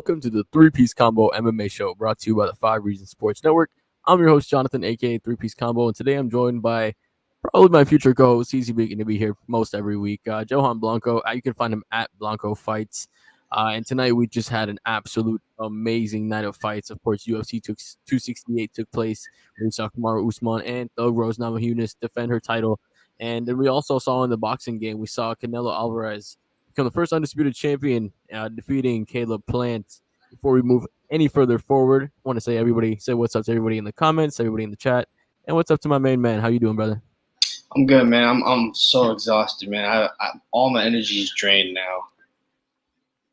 welcome to the Three-Piece Combo MMA show brought to you by the 5 Reasons Sports Network. I'm your host, Johnathan, aka Three-Piece Combo, and today I'm joined by probably my future co-host. He's going to be here most every week, Johan Blanco. You can find him at Blanco Fights. And tonight we just had an absolute amazing night of fights. Of course, UFC 268 took place. We saw Kamaru Usman and Thug Rose Namajunas defend her title. And then we also saw in the boxing game, we saw Canelo Alvarez become the first undisputed champion, defeating Caleb Plant. Before we move any further forward, I want to say what's up to everybody in the comments, everybody in the chat, and what's up to my main man. How you doing, brother? I'm good, man. I'm so exhausted, man. All my energy is drained now.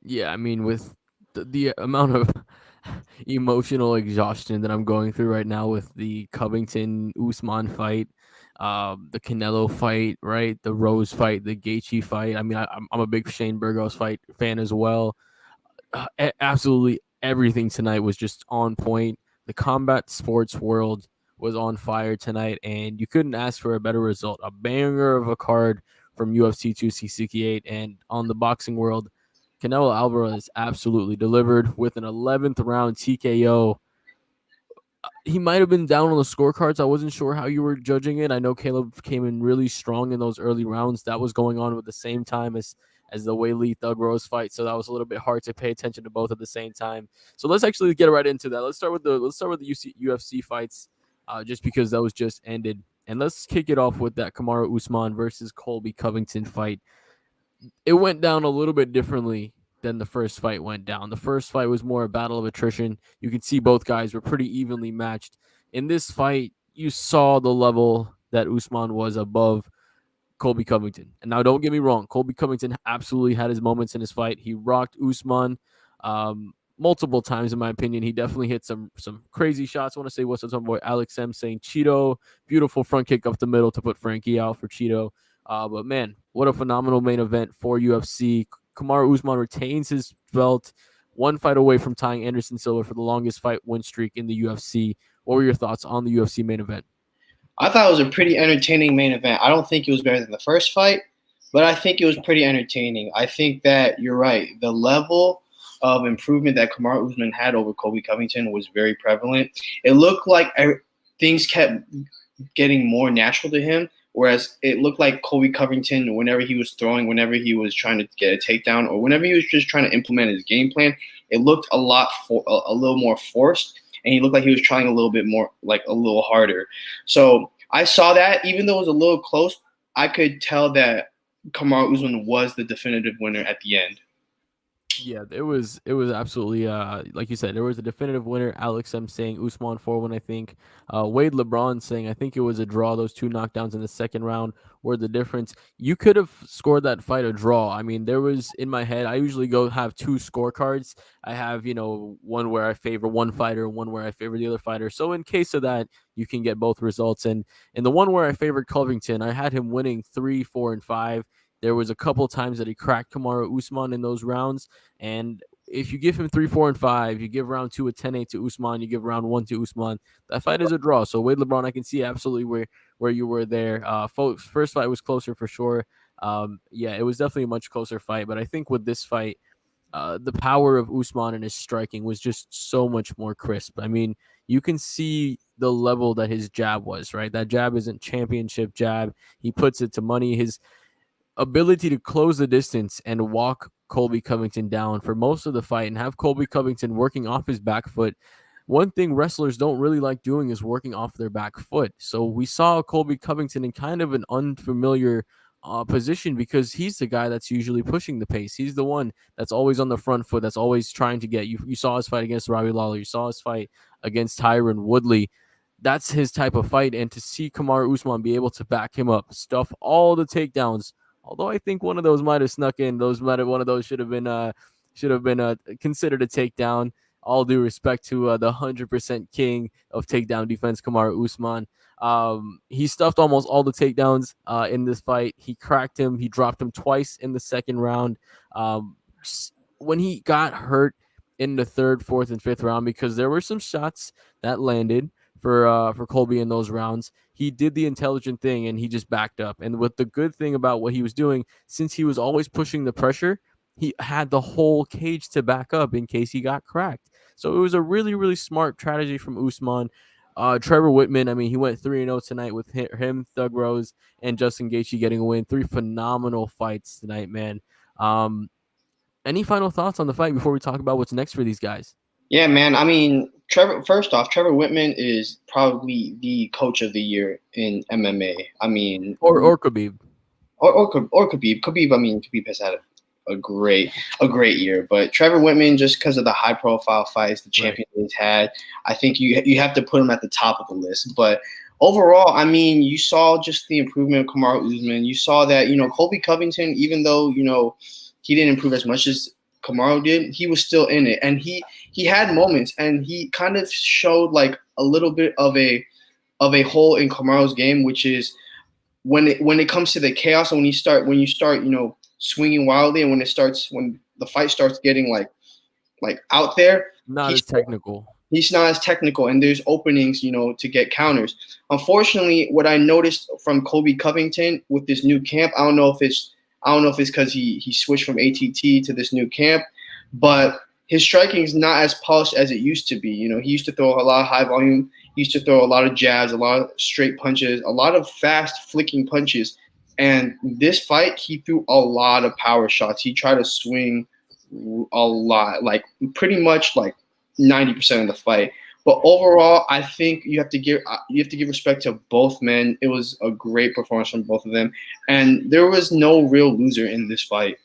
Yeah, I mean, with the amount of emotional exhaustion that I'm going through right now with the Covington Usman fight, the Canelo fight, right? The Rose fight, the Gaichi fight. I mean, I'm a big Shane Burgos fight fan as well. Absolutely everything tonight was just on point. The combat sports world was on fire tonight, and you couldn't ask for a better result. A banger of a card from UFC 268, and on the boxing world, Canelo Alvarez absolutely delivered with an 11th round TKO. He might have been down on the scorecards. I wasn't sure how you were judging it. I know Caleb came in really strong in those early rounds. That was going on at the same time as the Weili Thug Rose fight, so that was a little bit hard to pay attention to both at the same time. So let's actually get right into that. Let's start with the UFC fights, just because those just ended, and let's kick it off with that Kamaru Usman versus Colby Covington fight. It went down a little bit differently than the first fight went down. The first fight was more a battle of attrition. You could see both guys were pretty evenly matched. In this fight, you saw the level that Usman was above Colby Covington. And now don't get me wrong, Colby Covington absolutely had his moments in his fight. He rocked Usman multiple times, in my opinion. He definitely hit some crazy shots. I want to say what's up to my boy Alex M saying Cheeto. Beautiful front kick up the middle to put Frankie out for Cheeto. But man, what a phenomenal main event for UFC. Kamaru Usman retains his belt, one fight away from tying Anderson Silva for the longest fight win streak in the UFC. What were your thoughts on the UFC main event? I thought it was a pretty entertaining main event. I don't think it was better than the first fight, but I think it was pretty entertaining. I think that you're right. The level of improvement that Kamaru Usman had over Colby Covington was very prevalent. It looked like things kept getting more natural to him, whereas it looked like Colby Covington, whenever he was throwing, whenever he was trying to get a takedown, or whenever he was just trying to implement his game plan, it looked a little more forced, and he looked like he was trying a little bit more, like a little harder. So I saw that, even though it was a little close, I could tell that Kamaru Usman was the definitive winner at the end. Yeah, it was absolutely like you said, there was a definitive winner. Alex M saying Usman 4-1, I think. Wade LeBron saying I think it was a draw. Those two knockdowns in the second round were the difference. You could have scored that fight a draw. I mean, there was, in my head, I usually have two scorecards. I have, one where I favor one fighter and one where I favor the other fighter. So in case of that, you can get both results. And in the one where I favored Covington, I had him winning 3, 4, and 5. There was a couple times that he cracked Kamaru Usman in those rounds. And if you give him 3, 4, and 5, you give round 2 a 10-8 to Usman, you give round 1 to Usman, that fight is a draw. So Wade LeBron, I can see absolutely where you were there. First fight was closer for sure. It was definitely a much closer fight. But I think with this fight, the power of Usman and his striking was just so much more crisp. I mean, you can see the level that his jab was, right? That jab isn't championship jab. He puts it to money. His ability to close the distance and walk Colby Covington down for most of the fight and have Colby Covington working off his back foot. One thing wrestlers don't really like doing is working off their back foot. So we saw Colby Covington in kind of an unfamiliar position because he's the guy that's usually pushing the pace. He's the one that's always on the front foot, that's always trying to get you. You saw his fight against Robbie Lawler. You saw his fight against Tyron Woodley. That's his type of fight. And to see Kamaru Usman be able to back him up, stuff all the takedowns. Although I think one of those might have snuck in. One of those should have been considered a takedown. All due respect to the 100% king of takedown defense, Kamaru Usman. He stuffed almost all the takedowns in this fight. He cracked him. He dropped him twice in the second round. When he got hurt in the third, fourth, and fifth round, because there were some shots that landed for Colby in those rounds, he did the intelligent thing and he just backed up. And what the good thing about what he was doing, since he was always pushing the pressure, he had the whole cage to back up in case he got cracked. So it was a really, really smart strategy from Usman. Trevor Whitman, I mean, he went 3-0 tonight with him, Thug Rose, and Justin Gaethje getting a win. 3 phenomenal fights tonight, man. Um, any final thoughts on the fight before we talk about what's next for these guys? Yeah, man. I mean, Trevor. First off, Trevor Whitman is probably the coach of the year in MMA. I mean, Or Khabib. or Khabib. Khabib. I mean, Khabib has had a great year, but Trevor Whitman, just because of the high profile fights, the Right. champion he's had, I think you have to put him at the top of the list. But overall, I mean, you saw just the improvement of Kamaru Usman. You saw that Colby Covington, even though he didn't improve as much as Camaro did, he was still in it, and he had moments, and he kind of showed like a little bit of a hole in Camaro's game, which is when it comes to the chaos, and when you start swinging wildly, and when the fight starts getting like out there, Not he's as technical. he's not as technical, and there's openings to get counters. Unfortunately, what I noticed from Colby Covington with this new camp, I don't know if it's because he switched from ATT to this new camp, but his striking is not as polished as it used to be. He used to throw a lot of high volume. He used to throw a lot of jabs, a lot of straight punches, a lot of fast flicking punches. And this fight, he threw a lot of power shots. He tried to swing a lot, like pretty much like 90% of the fight. But overall, I think you have to give respect to both men. It was a great performance from both of them, and there was no real loser in this fight.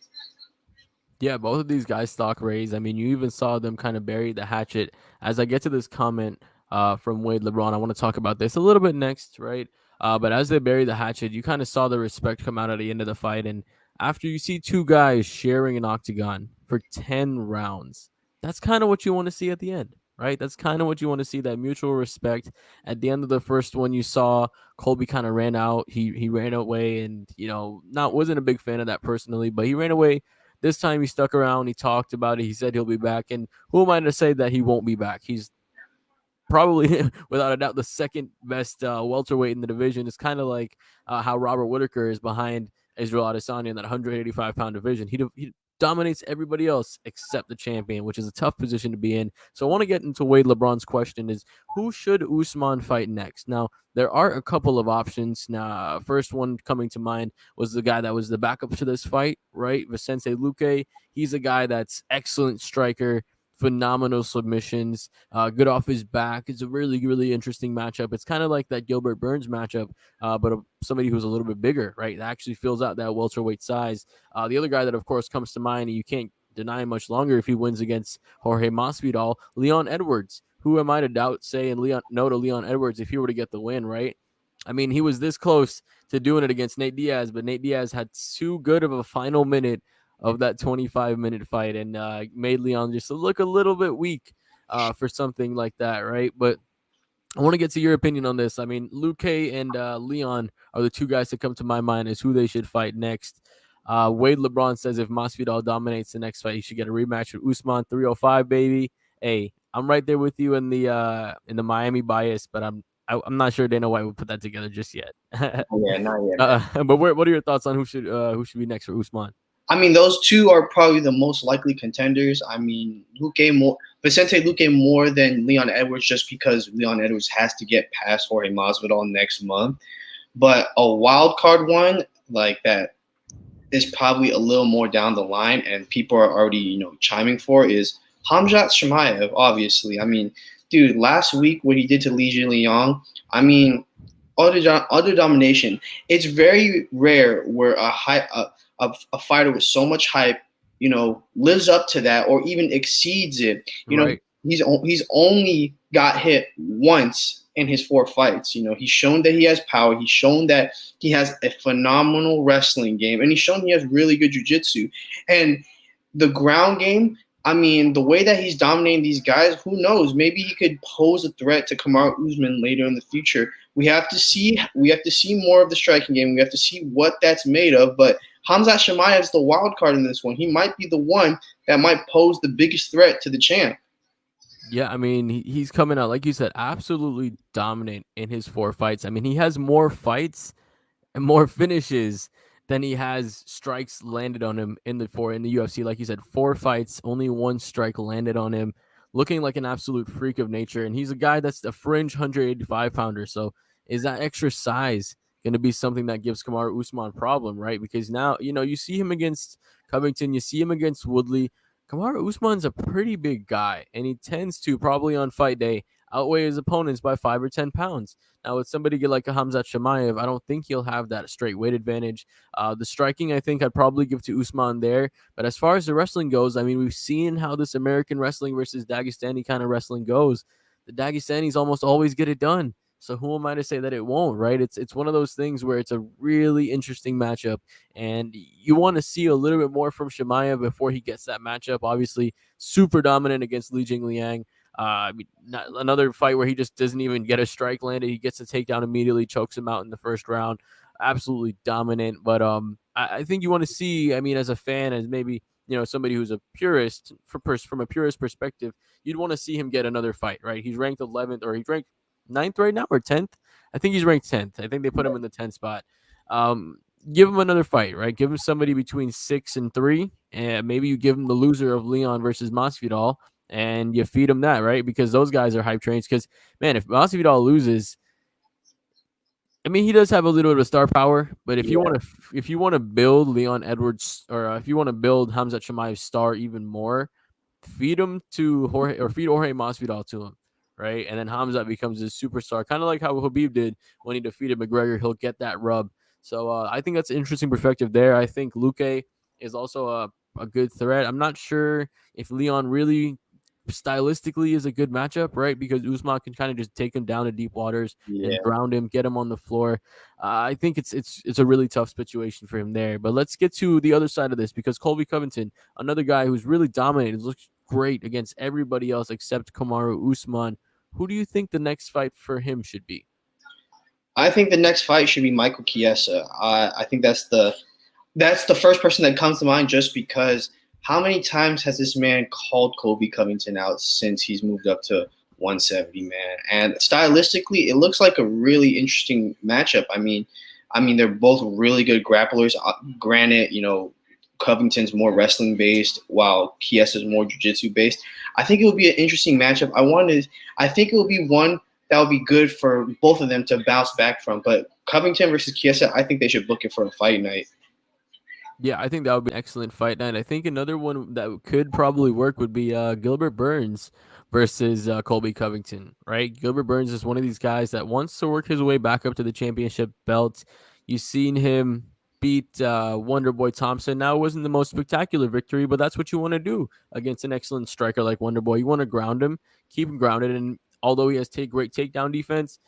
Yeah, both of these guys stock raised. I mean, you even saw them kind of bury the hatchet. As I get to this comment from Wade LeBron, I want to talk about this a little bit next, right? But as they bury the hatchet, you kind of saw the respect come out at the end of the fight. And after you see two guys sharing an octagon for 10 rounds, that's kind of what you want to see at the end, right? That's kind of what you want to see, that mutual respect. At the end of the first one, you saw Colby kind of ran out. He ran away, and not wasn't a big fan of that personally, but he ran away. This time he stuck around. He talked about it. He said he'll be back. And who am I to say that he won't be back? He's probably, without a doubt, the second best welterweight in the division. It's kind of like how Robert Whitaker is behind Israel Adesanya in that 185-pound division. He dominates everybody else except the champion, which is a tough position to be in. So I want to get into Wade LeBron's question is, who should Usman fight next? Now, there are a couple of options. Now, first one coming to mind was the guy that was the backup to this fight, right? Vicente Luque. He's a guy that's excellent striker, phenomenal submissions, good off his back. It's a really, really interesting matchup. It's kind of like that Gilbert Burns matchup, but somebody who's a little bit bigger, right? That actually fills out that welterweight size. The other guy that, of course, comes to mind, and you can't deny him much longer if he wins against Jorge Masvidal, Leon Edwards. Who am I to doubt saying no to Leon Edwards if he were to get the win, right? I mean, he was this close to doing it against Nate Diaz, but Nate Diaz had too good of a final minute of that 25-minute fight and made Leon just look a little bit weak for something like that, right? But I want to get to your opinion on this. I mean, Luque and Leon are the two guys that come to my mind as who they should fight next. Wade LeBron says if Masvidal dominates the next fight, he should get a rematch with Usman. 305, baby. Hey, I'm right there with you in the Miami bias, but I'm not sure Dana White would put that together just yet. Oh, yeah, not yet, man. But what are your thoughts on who should be next for Usman? I mean, those two are probably the most likely contenders. I mean, Vicente Luque more than Leon Edwards, just because Leon Edwards has to get past Jorge Masvidal next month. But a wild card one like that is probably a little more down the line, and people are already chiming for is Khamzat Chimaev. Obviously, I mean, dude, last week what he did to Li Jingliang, I mean, utter domination. It's very rare where a fighter with so much hype, lives up to that or even exceeds it. Right. He's only got hit once in his 4 fights. He's shown that he has power. He's shown that he has a phenomenal wrestling game, and he's shown he has really good jiu-jitsu. And the ground game, I mean, the way that he's dominating these guys, who knows? Maybe he could pose a threat to Kamaru Usman later in the future. We have to see. We have to see more of the striking game. We have to see what that's made of. But Khamzat Chimaev is the wild card in this one. He might be the one that might pose the biggest threat to the champ. Yeah, I mean, he's coming out, like you said, absolutely dominant in his 4 fights. I mean, he has more fights and more finishes then he has strikes landed on him in the UFC. Like you said, 4 fights, only 1 strike landed on him, looking like an absolute freak of nature. And he's a guy that's a fringe 185 pounder. So is that extra size going to be something that gives Kamaru Usman a problem, right? Because now, you see him against Covington, you see him against Woodley. Kamaru Usman's a pretty big guy, and he tends to probably on fight day outweigh his opponents by 5 or 10 pounds. Now, with somebody like a Khamzat Chimaev, I don't think he'll have that straight weight advantage. The striking, I think I'd probably give to Usman there. But as far as the wrestling goes, I mean, we've seen how this American wrestling versus Dagestani kind of wrestling goes. The Dagestanis almost always get it done. So who am I to say that it won't, right? It's one of those things where it's a really interesting matchup, and you want to see a little bit more from Chimaev before he gets that matchup. Obviously, super dominant against Li Jingliang. I mean, another fight where he just doesn't even get a strike landed. He gets a takedown immediately, chokes him out in the first round. Absolutely dominant. But I think you want to see. I mean, as a fan, as maybe somebody who's a purist from a purist perspective, you'd want to see him get another fight, right? He's ranked 11th, or he's ranked 9th right now, or 10th. I think he's ranked 10th. I think they put him in the 10th spot. Give him another fight, right? Give him somebody between 6 and 3, and maybe you give him the loser of Leon versus Masvidal, and you feed him that, right? Because those guys are hype trains. Because man, if Masvidal loses, I mean, he does have a little bit of star power, but if you want to build Leon Edwards, or if you want to build Khamzat Chimaev's star even more, feed him to Jorge, or feed Jorge Masvidal to him, right? And then Khamzat becomes his superstar, kind of like how Khabib did when he defeated McGregor. He'll get that rub. So I think that's an interesting perspective there. I think Luque is also a good threat. I'm not sure if Leon really stylistically is a good matchup, right? Because Usman can kind of just take him down to deep waters and Yeah. ground him, get him on the floor. I think it's a really tough situation for him there. But let's get to the other side of this, because Colby Covington, another guy who's really dominated, looks great against everybody else except Kamaru Usman. Who do you think the next fight for him should be? I think the next fight should be Michael Chiesa. I think that's the first person that comes to mind, just because how many times has this man called Colby Covington out since he's moved up to 170, man? And stylistically, it looks like a really interesting matchup. I mean, they're both really good grapplers. Granted, Covington's more wrestling based, while Chiesa's more jiu-jitsu based. I think it will be an interesting matchup. I think it will be one that would be good for both of them to bounce back from. But Covington versus Chiesa, I think they should book it for a fight night. Yeah, I think that would be an excellent fight night. I think another one that could probably work would be Gilbert Burns versus Colby Covington, right? Gilbert Burns is one of these guys that wants to work his way back up to the championship belt. You've seen him beat Wonderboy Thompson. Now, it wasn't the most spectacular victory, but that's what you want to do against an excellent striker like Wonderboy. You want to ground him, keep him grounded, and although he has great takedown defense,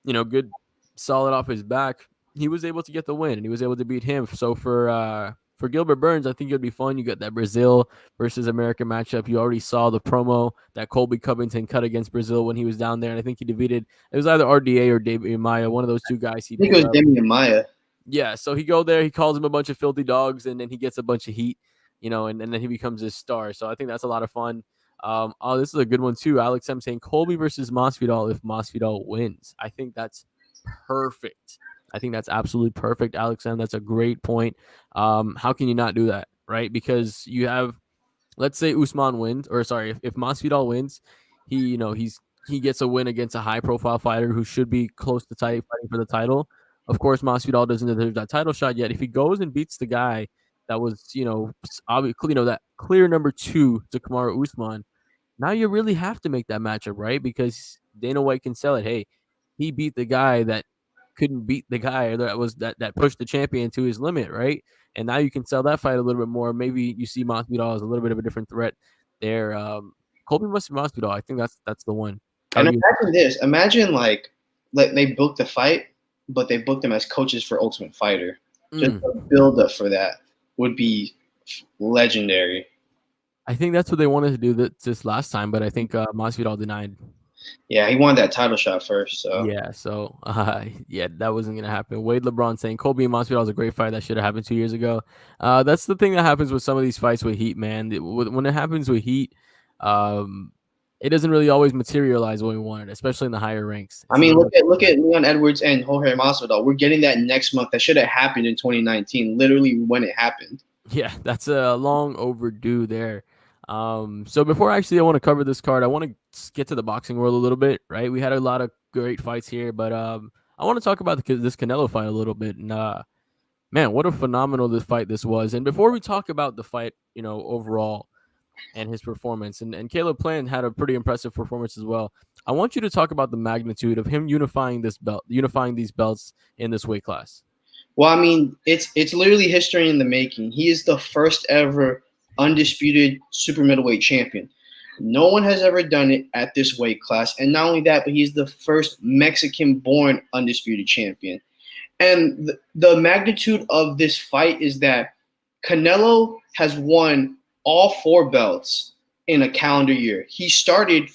good, solid off his back, he was able to get the win, and he was able to beat him. So for Gilbert Burns, I think it'd be fun. You got that Brazil versus America matchup. You already saw the promo that Colby Covington cut against Brazil when he was down there, and I think he defeated, it was either RDA or Damian Maia, one of those two guys he I think beat it was up. Damian Maia. Yeah, so he go there, he calls him a bunch of filthy dogs, and then he gets a bunch of heat, and then he becomes his star. So I think that's a lot of fun. This is a good one too. Alex, I'm saying Colby versus Masvidal if Masvidal wins. I think that's perfect. I think that's absolutely perfect, Alex. And that's a great point. How can you not do that, right? Because you have, let's say Usman wins, or sorry, if Masvidal wins, he gets a win against a high profile fighter who should be close to fighting for the title. Of course, Masvidal doesn't deserve that title shot yet. If he goes and beats the guy that was, obviously, that clear number 2 to Kamaru Usman, now you really have to make that matchup, right? Because Dana White can sell it. Hey, he beat the guy that couldn't beat the guy that pushed the champion to his limit, right? And now you can sell that fight a little bit more. Maybe you see Masvidal as a little bit of a different threat there. Colby Masvidal, I think that's the one. And imagine this. Imagine like they booked the fight, but they booked them as coaches for Ultimate Fighter. Just the build up for that would be legendary. I think that's what they wanted to do this last time, but I think Masvidal denied. Yeah, he wanted that title shot first. So that wasn't gonna happen. Wade LeBron saying Colby and Masvidal is a great fight that should have happened 2 years ago. That's the thing that happens with some of these fights with heat, man. When it happens with heat, it doesn't really always materialize when we want it, especially in the higher ranks. I It's a mean, little bit look at Leon Edwards and Jorge Masvidal. We're getting that next month. That should have happened in 2019, literally when it happened. yeah, that's a long overdue there. So before actually I want to cover this card, I want to get to the boxing world a little bit, right? We had a lot of great fights here, but I want to talk about this Canelo fight a little bit. And man, what a phenomenal this fight this was. And before we talk about the fight, overall and his performance, and Caleb Plant had a pretty impressive performance as well. I want you to talk about the magnitude of him unifying these belts in this weight class. Well, I mean, it's literally history in the making. He is the first ever undisputed super middleweight champion. No one has ever done it at this weight class. And not only that, but he's the first Mexican-born undisputed champion. And the magnitude of this fight is that Canelo has won all 4 belts in a calendar year. He started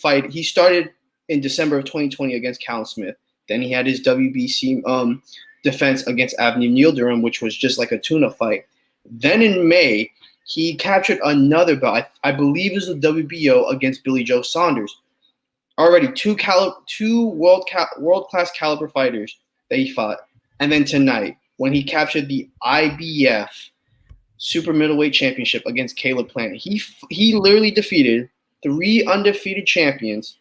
in December of 2020 against Callum Smith. Then he had his WBC defense against Avni Yildirim, which was just like a tune-up fight. Then in May, he captured another belt. I believe it was the WBO against Billy Joe Saunders. Already two world-class caliber fighters that he fought. And then tonight, when he captured the IBF Super Middleweight Championship against Caleb Plant, he literally defeated 3 undefeated champions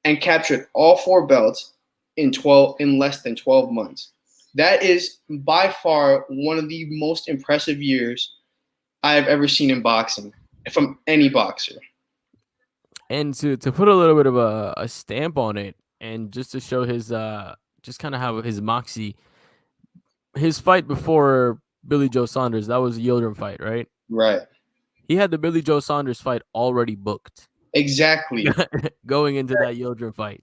and captured all 4 belts in less than 12 months. That is by far one of the most impressive years I have ever seen in boxing from any boxer. And to put a little bit of a stamp on it, and just to show his just kind of how his moxie, his fight before Billy Joe Saunders, that was a Yildirim fight, right? Right. He had the Billy Joe Saunders fight already booked. Exactly. Going into that Yildirim fight.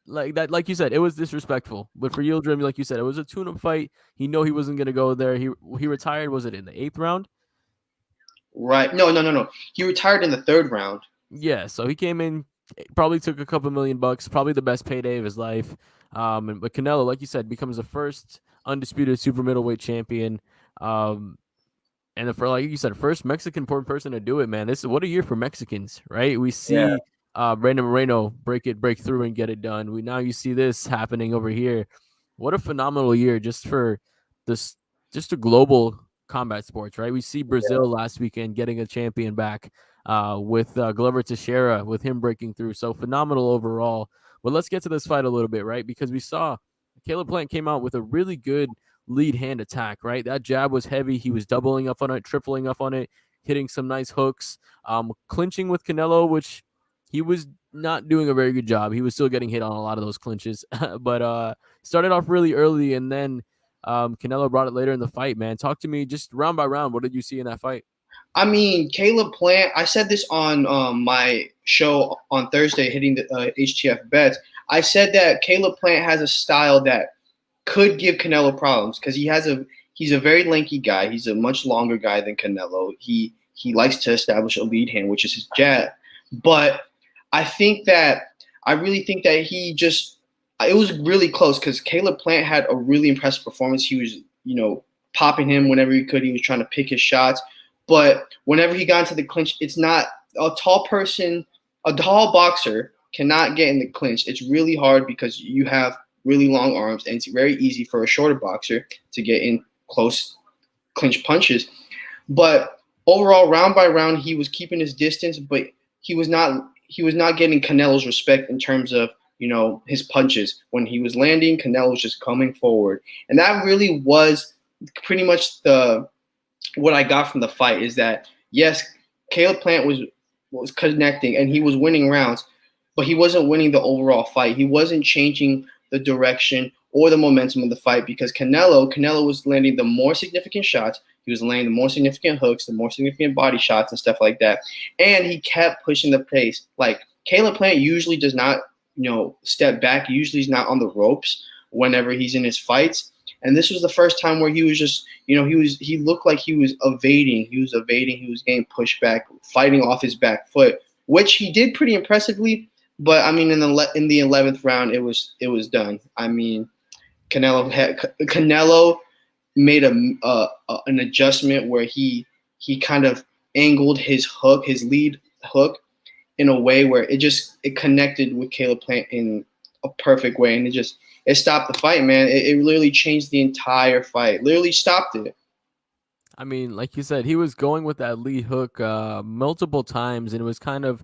Like that, like you said, it was disrespectful. But for Yildirim, like you said, it was a tune-up fight. He knew he wasn't gonna go there. He retired. Was it in the 8th round? Right. No. He retired in the 3rd round. Yeah. So he came in, probably took a couple $1,000,000, probably the best payday of his life. But Canelo, like you said, becomes the first undisputed super middleweight champion. And for, like you said, first Mexican person to do it, man. What a year for Mexicans, right? We see Brandon Moreno break through and get it done. You see this happening over here. What a phenomenal year just for this, just a global combat sports, right? We see Brazil last weekend getting a champion back with Glover Teixeira, with him breaking through. So phenomenal overall. But let's get to this fight a little bit, right? Because we saw Caleb Plant came out with a really good lead hand attack, right? That jab was heavy. He was doubling up on it, tripling up on it, hitting some nice hooks, clinching with Canelo, which he was not doing a very good job. He was still getting hit on a lot of those clinches, but started off really early, and then Canelo brought it later in the fight, man. Talk to me just round by round. What did you see in that fight? I mean, Caleb Plant, I said this on my show on Thursday, hitting the HTF bets. I said that Caleb Plant has a style that could give Canelo problems because he's a very lanky guy. He's a much longer guy than Canelo. He likes to establish a lead hand, which is his jab. But I really think that it was really close because Caleb Plant had a really impressive performance. He was, popping him whenever he could. He was trying to pick his shots. But whenever he got into the clinch, it's not a tall boxer cannot get in the clinch. It's really hard because you have really long arms, and it's very easy for a shorter boxer to get in close clinch punches. But overall, round by round, he was keeping his distance, but he was not getting Canelo's respect in terms of his punches. When he was landing, Canelo was just coming forward, and that really was pretty much what I got from the fight. Is that yes, Caleb Plant was connecting and he was winning rounds, but he wasn't winning the overall fight. He wasn't changing the direction or the momentum of the fight because Canelo was landing the more significant shots. He was landing the more significant hooks, the more significant body shots and stuff like that. And he kept pushing the pace. Like Caleb Plant usually does not, step back. He usually is not on the ropes whenever he's in his fights. And this was the first time where he was just, he looked like he was evading. He was getting pushed back, fighting off his back foot, which he did pretty impressively. But I mean, in the 11th round, it was done. I mean, Canelo made an adjustment where he kind of angled his lead hook, in a way where it connected with Caleb Plant in a perfect way, and it stopped the fight, man. It literally changed the entire fight. Literally stopped it. I mean, like you said, he was going with that lead hook multiple times, and it was kind of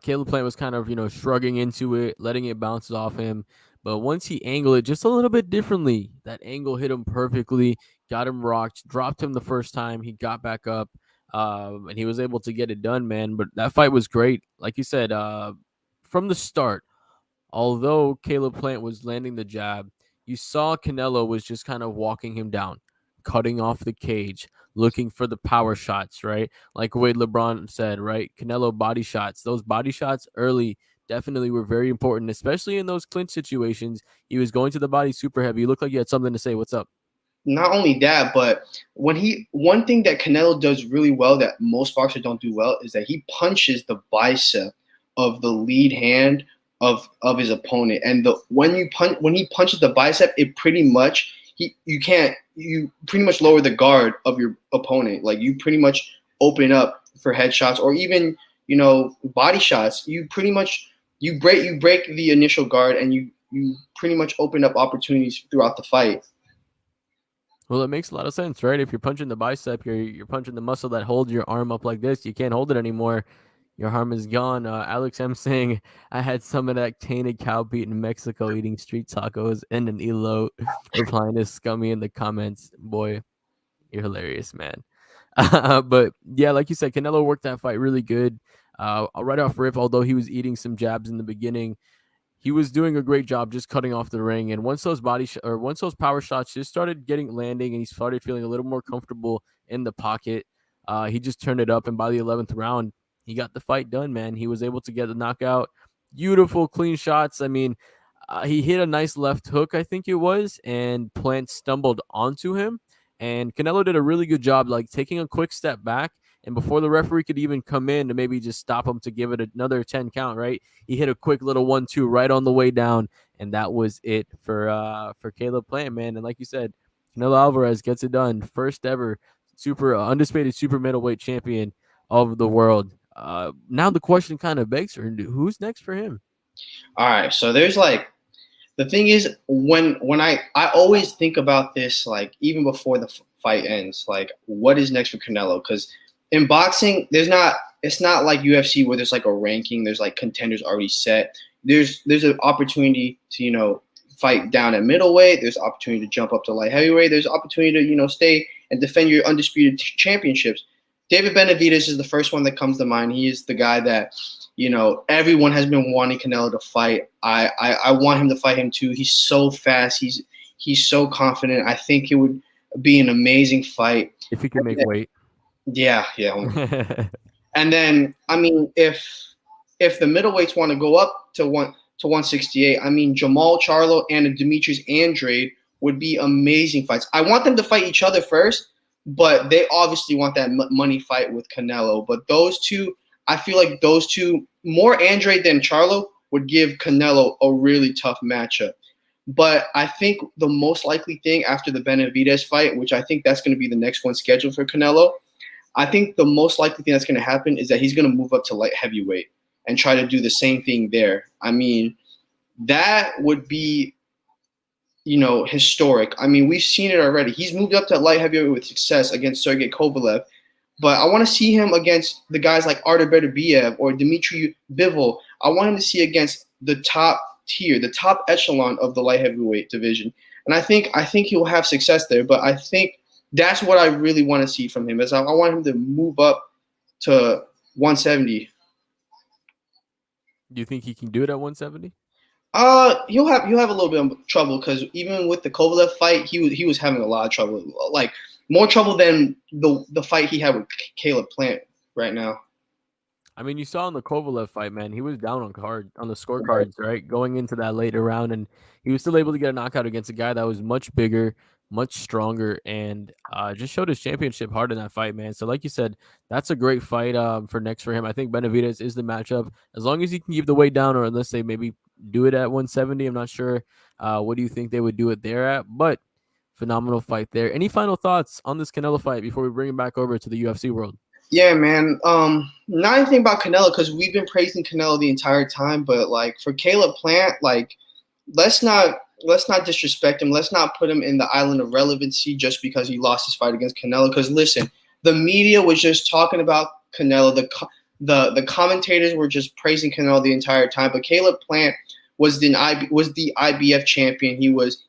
Caleb Plant was kind of shrugging into it, letting it bounce off him. But once he angled it just a little bit differently, that angle hit him perfectly, got him rocked, dropped him the first time. He got back up, and he was able to get it done, man. But that fight was great, like you said, from the start. Although Caleb Plant was landing the jab, you saw Canelo was just kind of walking him down, cutting off the cage, looking for the power shots, right? Like Wade LeBron said, right? Canelo body shots. Those body shots early definitely were very important, especially in those clinch situations. He was going to the body super heavy. You looked like you had something to say. What's up? Not only that, but one thing that Canelo does really well that most boxers don't do well is that he punches the bicep of the lead hand of his opponent. And when he punches the bicep, it pretty much you pretty much lower the guard of your opponent. Like you pretty much open up for headshots or even, body shots. You pretty much you break the initial guard and you pretty much open up opportunities throughout the fight. Well, it makes a lot of sense, right? If you're punching the bicep, you're punching the muscle that holds your arm up like this. You can't hold it anymore. Your arm is gone. Alex M saying, I had some of that tainted cow meat in Mexico eating street tacos and an elo replying to Scummy in the comments. Boy, you're hilarious, man. But yeah, like you said, Canelo worked that fight really good. Right off rip, although he was eating some jabs in the beginning, he was doing a great job just cutting off the ring. And once those once those power shots just started getting landing, and he started feeling a little more comfortable in the pocket, he just turned it up. And by the 11th round, he got the fight done. Man, he was able to get the knockout. Beautiful, clean shots. I mean, he hit a nice left hook, I think it was, and Plant stumbled onto him. And Canelo did a really good job, like taking a quick step back. And before the referee could even come in to maybe just stop him to give it another 10 count, right? He hit a quick little 1-2 right on the way down, and that was it for Caleb Plant, man. And like you said, Canelo Alvarez gets it done, first ever super undisputed super middleweight champion of the world. Now the question kind of begs for who's next for him. All right, so there's like the thing is when I always think about this like even before the fight ends, like what is next for Canelo? Because in boxing, it's not like UFC where there's like a ranking, there's like contenders already set. There's an opportunity to fight down at middleweight. There's opportunity to jump up to light heavyweight. There's opportunity to stay and defend your undisputed championships. David Benavidez is the first one that comes to mind. He is the guy that everyone has been wanting Canelo to fight. I want him to fight him too. He's so fast. He's so confident. I think it would be an amazing fight if he can make weight. Yeah. And then I mean, if the middleweights want to go up to 168, I mean Jamal Charlo and Demetrius Andrade would be amazing fights. I want them to fight each other first, but they obviously want that money fight with Canelo. But those two, I feel like those two, more Andrade than Charlo, would give Canelo a really tough matchup. But I think the most likely thing after the Benavidez fight, which I think that's going to be the next one scheduled for Canelo, I think the most likely thing that's going to happen is that he's going to move up to light heavyweight and try to do the same thing there. I mean, that would be, historic. I mean, we've seen it already. He's moved up to light heavyweight with success against Sergey Kovalev. But I want to see him against the guys like Artur Beterbiev or Dmitry Bivol. I want him to see against the top tier, the top echelon of the light heavyweight division. And I think he'll have success there. But I think that's what I really want to see from him. Is I want him to move up to 170. Do you think he can do it at 170? He'll have a little bit of trouble because even with the Kovalev fight, he was having a lot of trouble, like more trouble than the fight he had with Caleb Plant right now. I mean, you saw in the Kovalev fight, man, he was down on the scorecards, right? Going into that later round, and he was still able to get a knockout against a guy that was much bigger, much stronger, and just showed his championship hard in that fight, man. So, like you said, that's a great fight for next for him. I think Benavidez is the matchup. As long as he can keep the weight down, or unless they maybe do it at 170, I'm not sure. What do you think they would do it there at? But phenomenal fight there. Any final thoughts on this Canelo fight before we bring him back over to the UFC world? Yeah, man. Not anything about Canelo because we've been praising Canelo the entire time, but like for Caleb Plant, like let's not disrespect him. Let's not put him in the island of relevancy just because he lost his fight against Canelo. Because listen, the media was just talking about Canelo. The commentators were just praising Canelo the entire time. But Caleb Plant was the IBF champion.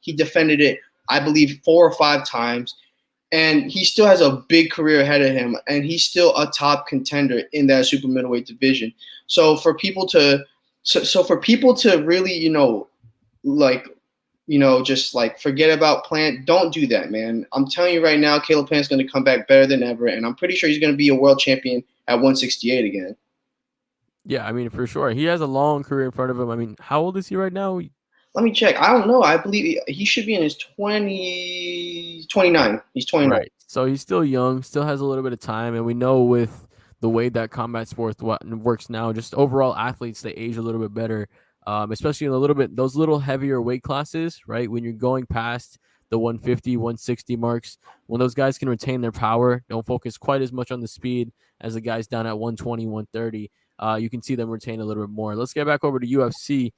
He defended it, I believe, 4 or 5 times, and he still has a big career ahead of him, and he's still a top contender in that super middleweight division. So for people to really, like, just like forget about Plant, don't do that, man. I'm telling you right now, Caleb Plant's going to come back better than ever, and I'm pretty sure he's going to be a world champion at 168 again. Yeah, I mean, for sure. He has a long career in front of him. I mean, how old is he right now? Let me check. I don't know. I believe he should be in his 29. He's 29. Right. So he's still young, still has a little bit of time, and we know with the way that combat sports works now, just overall athletes they age a little bit better, especially in a little bit those little heavier weight classes, right? When you're going past the 150, 160 marks, when those guys can retain their power, don't focus quite as much on the speed as the guys down at 120, 130. You can see them retain a little bit more. Let's get back over to UFC.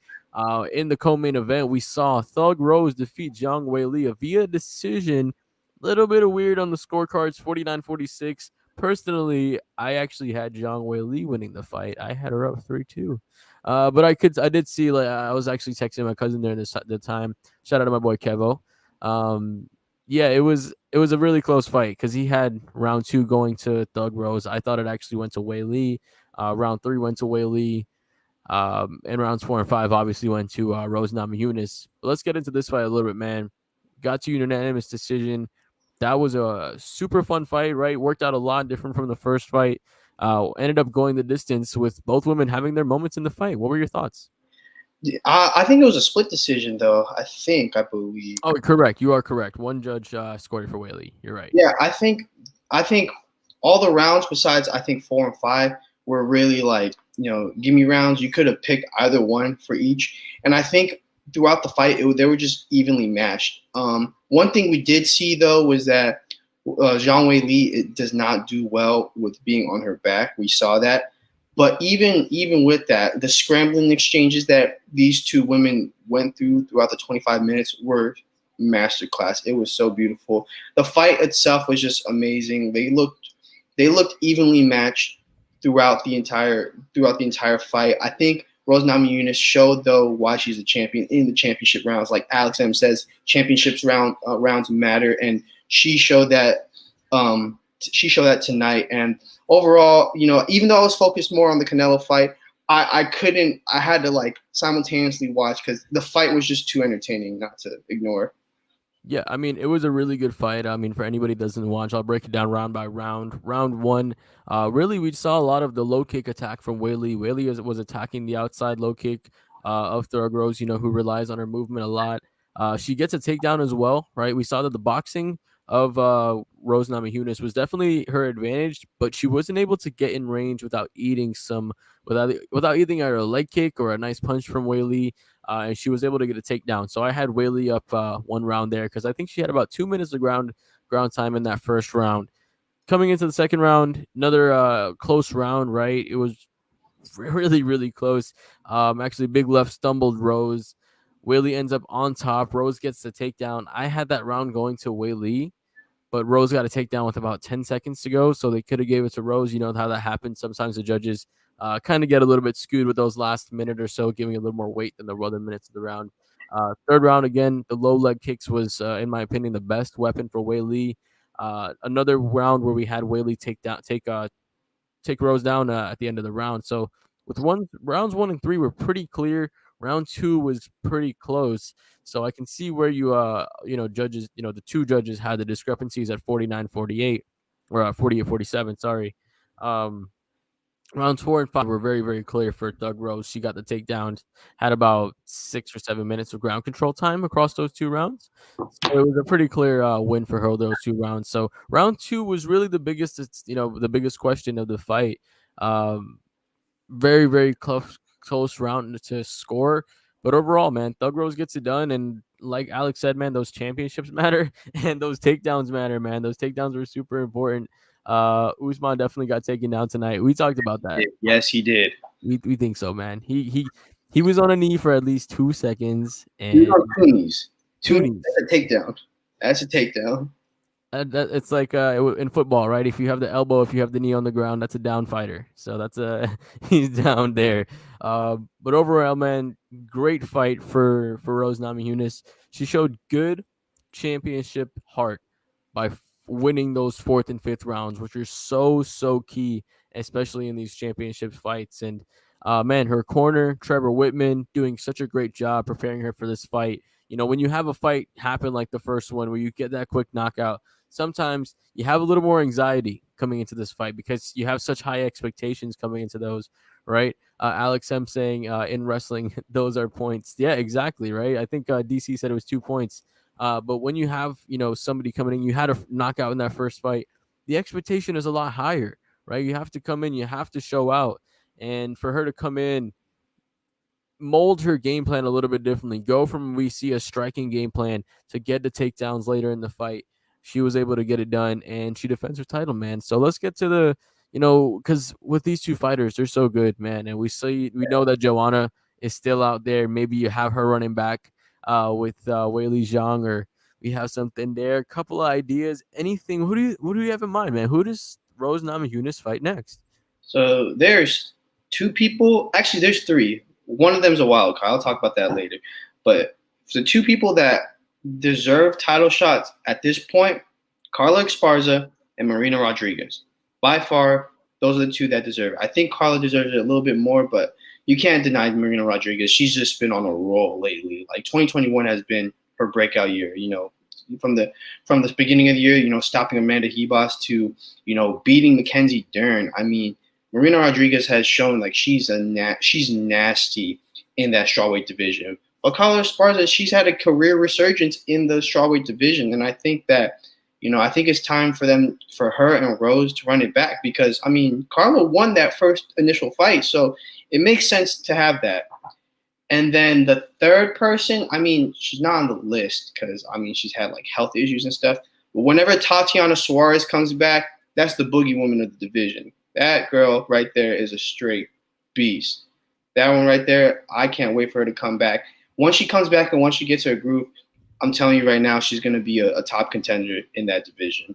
In the co-main event, we saw Thug Rose defeat Zhang Weili via decision. Little bit of weird on the scorecards, 49-46. Personally, I actually had Zhang Weili winning the fight. I had her up 3-2. But I did see, like, I was actually texting my cousin during the time. Shout out to my boy Kevo. Yeah, it was a really close fight because he had round 2 going to Thug Rose. I thought it actually went to Weili. Round 3 went to Weili. And rounds 4 and 5 obviously went to Rose Namajunas. But let's get into this fight a little bit, man. Got to unanimous decision. That was a super fun fight, right? Worked out a lot different from the first fight. Ended up going the distance with both women having their moments in the fight. What were your thoughts? I think it was a split decision, though. I believe. Oh, correct. You are correct. One judge scored it for Whaley. You're right. Yeah, I think all the rounds besides I think 4 and 5 were really like gimme rounds. You could have picked either one for each, and I think throughout the fight they were just evenly matched. One thing we did see though was that Zhang Weili does not do well with being on her back. We saw that, but even with that, the scrambling exchanges that these two women went through throughout the 25 minutes were masterclass. It was so beautiful. The fight itself was just amazing. They looked evenly matched throughout the entire fight. I think Rose Namajunas showed though why she's a champion in the championship rounds. Like Alex M says, rounds matter, and she showed that. She showed that tonight. And overall, even though I was focused more on the Canelo fight, I couldn't. I had to like simultaneously watch because the fight was just too entertaining not to ignore. Yeah, I mean, it was a really good fight. I mean, for anybody that doesn't watch, I'll break it down round by round. Round 1, really, we saw a lot of the low kick attack from Weili. Weili was attacking the outside low kick of Thug Rose, who relies on her movement a lot. She gets a takedown as well, right? We saw that the boxing of Rose Namajunas was definitely her advantage, but she wasn't able to get in range without eating either a leg kick or a nice punch from Weili. And she was able to get a takedown. So I had Weili up 1 round there because I think she had about 2 minutes of ground time in that first round. Coming into the second round, another close round, right? It was really, really close. Actually, big left stumbled Rose. Weili ends up on top. Rose gets the takedown. I had that round going to Weili, but Rose got a takedown with about 10 seconds to go, so they could have gave it to Rose. You know how that happens. Sometimes the judges kind of get a little bit skewed with those last minute or so, giving a little more weight than the other minutes of the round. Third round, again, the low leg kicks was, in my opinion, the best weapon for Weili. Another round where we had Weili take Rose down at the end of the round. So with rounds 1 and 3 were pretty clear. Round 2 was pretty close. So I can see where judges, the two judges had the discrepancies at 49-48 or 48-47. Sorry. Rounds 4 and 5 were very, very clear for Thug Rose. She got the takedowns, had about 6 or 7 minutes of ground control time across those 2 rounds. So it was a pretty clear win for her those 2 rounds. So round 2 was really the biggest, the biggest question of the fight. Very, very close round to score. But overall, man, Thug Rose gets it done. And like Alex said, man, those championships matter and those takedowns matter, man. Those takedowns were super important. Usman definitely got taken down tonight. We talked about that. Yes, he did. We think so, man. He was on a knee for at least 2 seconds He was and on two knees. two Two. knees. That's a takedown. That's a takedown. It's like in football, right? If you have the elbow, if you have the knee on the ground, that's a down fighter. So that's a he's down there. But overall, man, great fight for Rose Namajunas. She showed good championship heart by winning those fourth and fifth rounds, which are so key, especially in these championship fights. And man, her corner, Trevor Whitman, doing such a great job preparing her for this fight. You know, when you have a fight happen like the first one where you get that quick knockout, sometimes you have a little more anxiety coming into this fight because you have such high expectations coming into those, right? Alex M saying in wrestling, those are points. Yeah, exactly, right? I think DC said it was 2 points. But when you have, somebody coming in, you had a knockout in that first fight, the expectation is a lot higher, right? You have to come in, you have to show out. And for her to come in, mold her game plan a little bit differently. Go from we see a striking game plan to get the takedowns later in the fight. She was able to get it done, and she defends her title, man. So let's get to the, because with these two fighters, they're so good, man. And we know that Joanna is still out there. Maybe you have her running back with Weili Zhang, or we have something there. A couple of ideas. Anything? Who do you have in mind, man? Who does Rose Namajunas fight next? So there's two people. Actually, there's three. One of them's a wild card. I'll talk about that later. But the two people that deserve title shots at this point, Carla Esparza and Marina Rodriguez. By far, those are the two that deserve it. I think Carla deserves it a little bit more, but you can't deny Marina Rodriguez. She's just been on a roll lately. Like 2021 has been her breakout year. From the beginning of the year, stopping Amanda Hebos to beating Mackenzie Dern. I mean, Marina Rodriguez has shown like she's nasty in that strawweight division. But Carla Esparza, she's had a career resurgence in the strawweight division, and I think that I think it's time for her and Rose to run it back because I mean Carla won that first initial fight, so it makes sense to have that. And then the third person, I mean, she's not on the list because I mean she's had like health issues and stuff. But whenever Tatiana Suarez comes back, that's the boogie woman of the division. That girl right there is a straight beast. That one right there, I can't wait for her to come back. Once she comes back and once she gets her groove, I'm telling you right now, she's going to be a top contender in that division.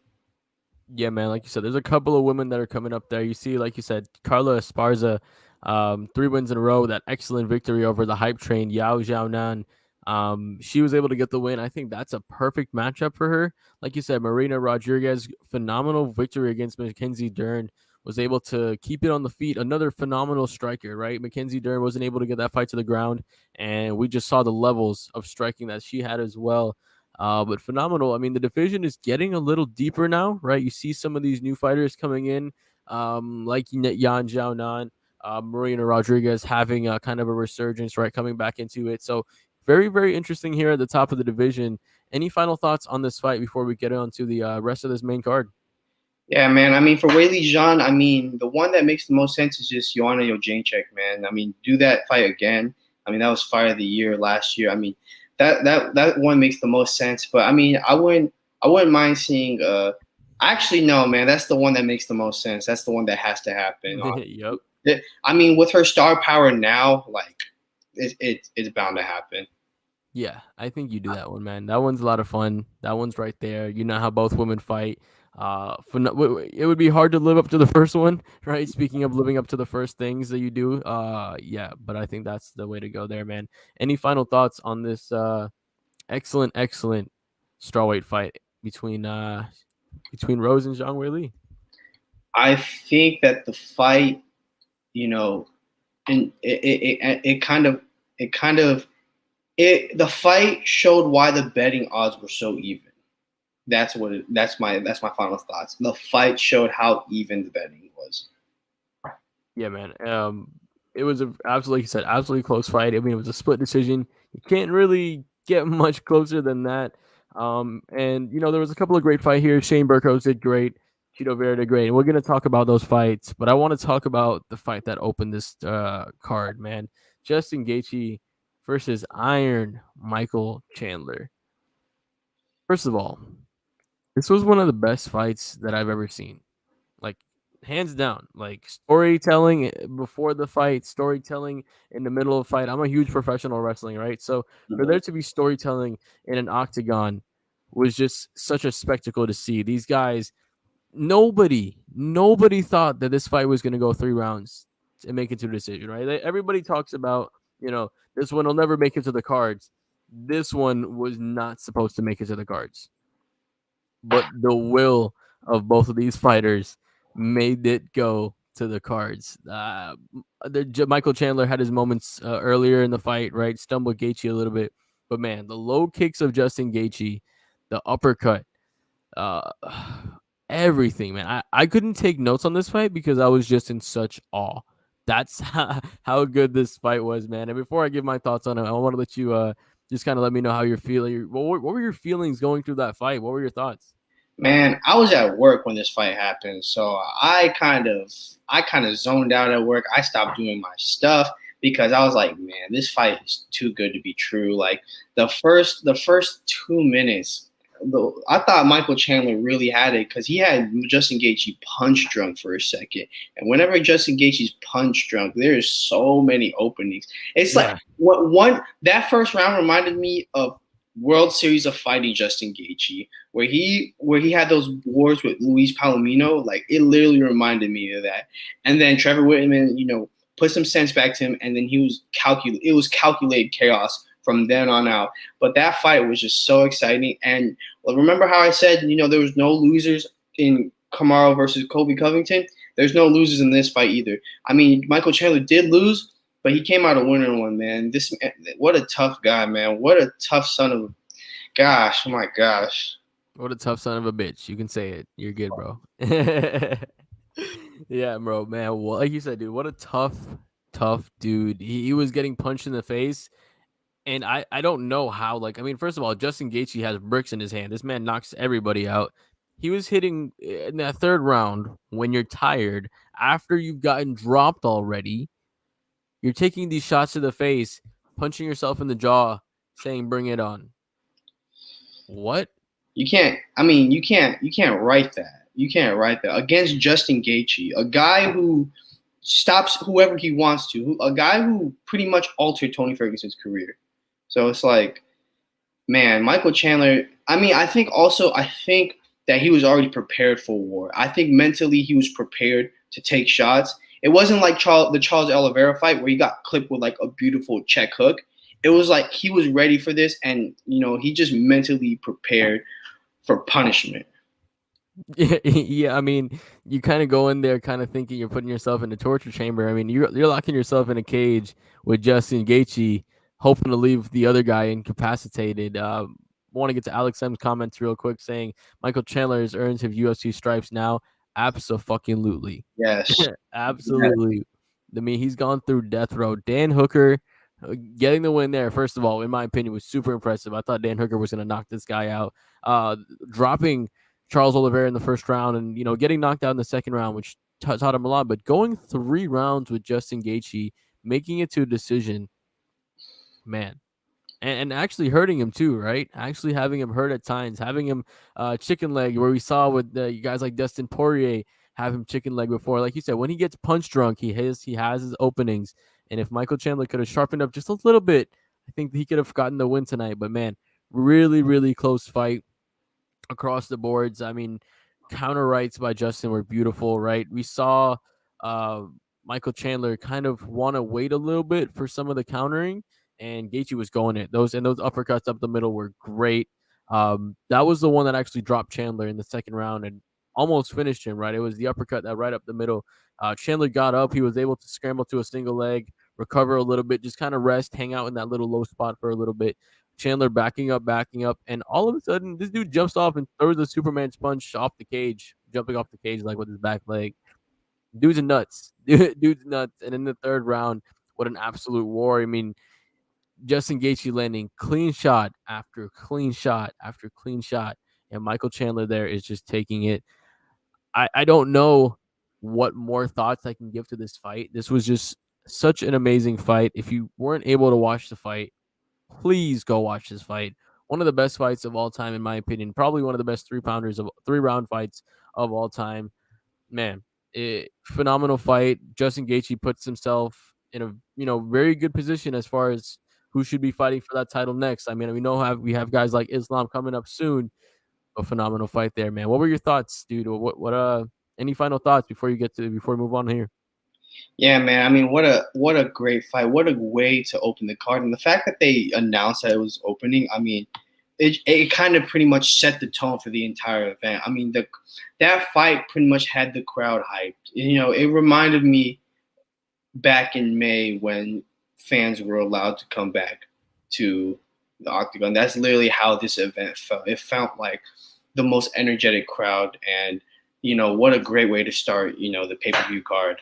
Yeah, man. Like you said, there's a couple of women that are coming up there. You see, like you said, Carla Esparza, 3 wins in a row. That excellent victory over the hype train Yao Xiaonan. She was able to get the win. I think that's a perfect matchup for her. Like you said, Marina Rodriguez, phenomenal victory against Mackenzie Dern. Was able to keep it on the feet. Another phenomenal striker, right? Mackenzie Dern wasn't able to get that fight to the ground, and we just saw the levels of striking that she had as well. But phenomenal. I mean, the division is getting a little deeper now, right? You see some of these new fighters coming in, like Yan Xiaonan, Marina Rodriguez having a kind of a resurgence, right? Coming back into it. So very, very interesting here at the top of the division. Any final thoughts on this fight before we get on to the rest of this main card? Yeah, man. I mean, for Weili Zhang, I mean, the one that makes the most sense is just Joanna Jędrzejczyk, man. I mean, do that fight again. I mean, that was fight of the year last year. I mean, that one makes the most sense. But I mean, I wouldn't mind seeing. Actually, no, man. That's the one that makes the most sense. That's the one that has to happen. Yep. I mean, with her star power now, like it's bound to happen. Yeah, I think you do that one, man. That one's a lot of fun. That one's right there. You know how both women fight. It would be hard to live up to the first one, right? Speaking of living up to the first things that you do, yeah. But I think that's the way to go there, man. Any final thoughts on this excellent strawweight fight between Rose and Zhang Weili? I think that the fight, you know, and it kind of the fight showed why the betting odds were so even. That's my final thoughts. The fight showed how even the betting was. Yeah, man. It was absolutely, like you said, absolutely close fight. I mean, it was a split decision. You can't really get much closer than that. And there was a couple of great fight here. Shane Burkos did great. Chito Vera did great. And we're gonna talk about those fights, but I want to talk about the fight that opened this card, man. Justin Gaethje versus Iron Michael Chandler. First of all, this was one of the best fights that I've ever seen. hands down. Like storytelling before the fight, storytelling in the middle of the fight. I'm a huge professional wrestling, right? So for Mhm. there to be storytelling in an octagon was just such a spectacle to see. These guys, nobody thought that this fight was going to go 3 rounds and make it to a decision, right? Everybody talks about, this one will never make it to the cards. This one was not supposed to make it to the cards, but the will of both of these fighters made it go to the cards. Michael Chandler had his moments earlier in the fight, right? Stumbled Gaichi a little bit, but man, the low kicks of Justin Gaichi, the uppercut, uh, everything, man. I couldn't take notes on this fight because I was just in such awe. That's how good this fight was, man. And before I give my thoughts on it, I want to let you just kind of let me know how you're feeling. What were your feelings going through that fight? What were your thoughts? Man, I was at work when this fight happened, so I kind of zoned out at work. I stopped doing my stuff because I was like, man, this fight is too good to be true. Like the first 2 minutes, I thought Michael Chandler really had it because he had Justin Gaethje punch drunk for a second, and whenever Justin Gaethje's punch drunk, there's so many openings. It's like Yeah, what one that first round reminded me of World Series of Fighting Justin Gaethje, where he had those wars with Luis Palomino. Like it literally reminded me of that. And then Trevor Whitman, put some sense back to him, and then he was calculate. It was calculated chaos from then on out. But that fight was just so exciting. And remember how I said, there was no losers in Kamaru versus Colby Covington. There's no losers in this fight either. I mean, Michael Chandler did lose, but he came out a winner in one, man. What a tough guy, man. What a tough son of gosh, oh my gosh. what a tough son of a bitch. You can say it. You're good, bro. Yeah, bro, man. Well, like you said, dude, what a tough dude. He was getting punched in the face. And I don't know how. Like, I mean, first of all, Justin Gaethje has bricks in his hand. This man knocks everybody out. He was hitting in that third round when you're tired after you've gotten dropped already. You're taking these shots to the face, punching yourself in the jaw, saying, "Bring it on." What? You can't write that. You can't write that against Justin Gaethje, a guy who stops whoever he wants to, a guy who pretty much altered Tony Ferguson's career. So it's like, man, Michael Chandler. I think that he was already prepared for war. I think mentally he was prepared to take shots. It wasn't like the Charles Oliveira fight where he got clipped with like a beautiful check hook. It was like he was ready for this, and he just mentally prepared for punishment. Yeah, yeah. I mean, you kind of go in there, kind of thinking you're putting yourself in a torture chamber. I mean, you're locking yourself in a cage with Justin Gaethje, hoping to leave the other guy incapacitated. Want to get to Alex M's comments real quick, saying Michael Chandler has earned his UFC stripes now. Absolutely. Yes. Yeah. Absolutely. I mean, he's gone through death row. Dan Hooker getting the win there, first of all, in my opinion, was super impressive. I thought Dan Hooker was going to knock this guy out. Dropping Charles Oliveira in the first round and, getting knocked out in the second round, which taught him a lot. But going 3 rounds with Justin Gaethje, making it to a decision, man, and actually hurting him too, right? Actually having him hurt at times, having him chicken leg, where we saw with guys like Dustin Poirier have him chicken leg before. Like you said, when he gets punch drunk, he has his openings, and if Michael Chandler could have sharpened up just a little bit, I think he could have gotten the win tonight. But man, really close fight across the boards. I mean, counter rights by Justin were beautiful, right? We saw uh, Michael Chandler kind of want to wait a little bit for some of the countering, and Gaethje was going it. Those uppercuts up the middle were great. That was the one that actually dropped Chandler in the second round and almost finished him. Right, it was the uppercut that right up the middle. Chandler got up. He was able to scramble to a single leg, recover a little bit, just kind of rest, hang out in that little low spot for a little bit. Chandler backing up, and all of a sudden, this dude jumps off and throws a Superman punch off the cage, jumping off the cage like with his back leg. Dude's nuts. Dude's nuts. And in the third round, what an absolute war. I mean, Justin Gaethje landing clean shot after clean shot after clean shot, and Michael Chandler there is just taking it. I don't know what more thoughts I can give to this fight. This was just such an amazing fight. If you weren't able to watch the fight, please go watch this fight. One of the best fights of all time, in my opinion. Probably one of the best 3 round fights of all time. Man, Phenomenal fight. Justin Gaethje puts himself in a very good position as far as who should be fighting for that title next. I mean, we have guys like Islam coming up soon. A phenomenal fight there, man. What were your thoughts, dude? Or what any final thoughts before we move on here? Yeah, man. I mean, what a great fight. What a way to open the card. And the fact that they announced that it was opening, I mean, it kind of pretty much set the tone for the entire event. I mean, that fight pretty much had the crowd hyped. It reminded me back in May when fans were allowed to come back to the Octagon. That's literally how this event felt. It felt like the most energetic crowd, and what a great way to start, the pay-per-view card.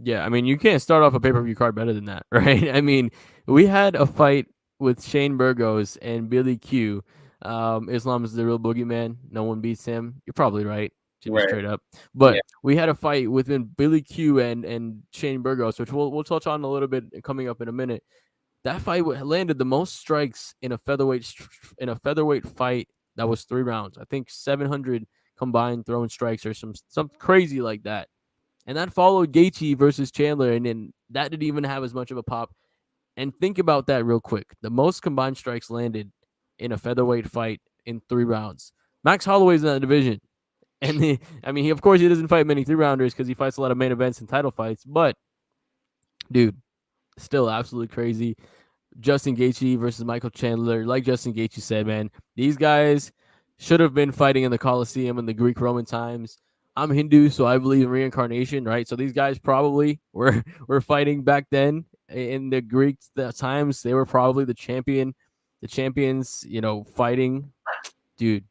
Yeah, I mean, you can't start off a pay-per-view card better than that, right? I mean, we had a fight with Shane Burgos and Billy Q. Islam is the real boogeyman. No one beats him. You're probably right, to be Right. straight up. Yeah. But we had a fight within Billy Q and Shane Burgos, which we'll touch on a little bit coming up in a minute. That fight landed the most strikes in a featherweight fight that was 3 rounds. I think 700 combined throwing strikes or some crazy like that. And that followed Gaichi versus Chandler, and then that didn't even have as much of a pop. And think about that real quick. The most combined strikes landed in a featherweight fight in 3 rounds. Max Holloway's in that division. And he of course he doesn't fight many 3-rounders because he fights a lot of main events and title fights. But dude, still absolutely crazy. Justin Gaethje versus Michael Chandler. Like Justin Gaethje said, man, these guys should have been fighting in the Colosseum in the Greek Roman times. I'm Hindu, so I believe in reincarnation, right? So these guys probably were fighting back then in the Greek times. They were probably the champions, fighting. Dude,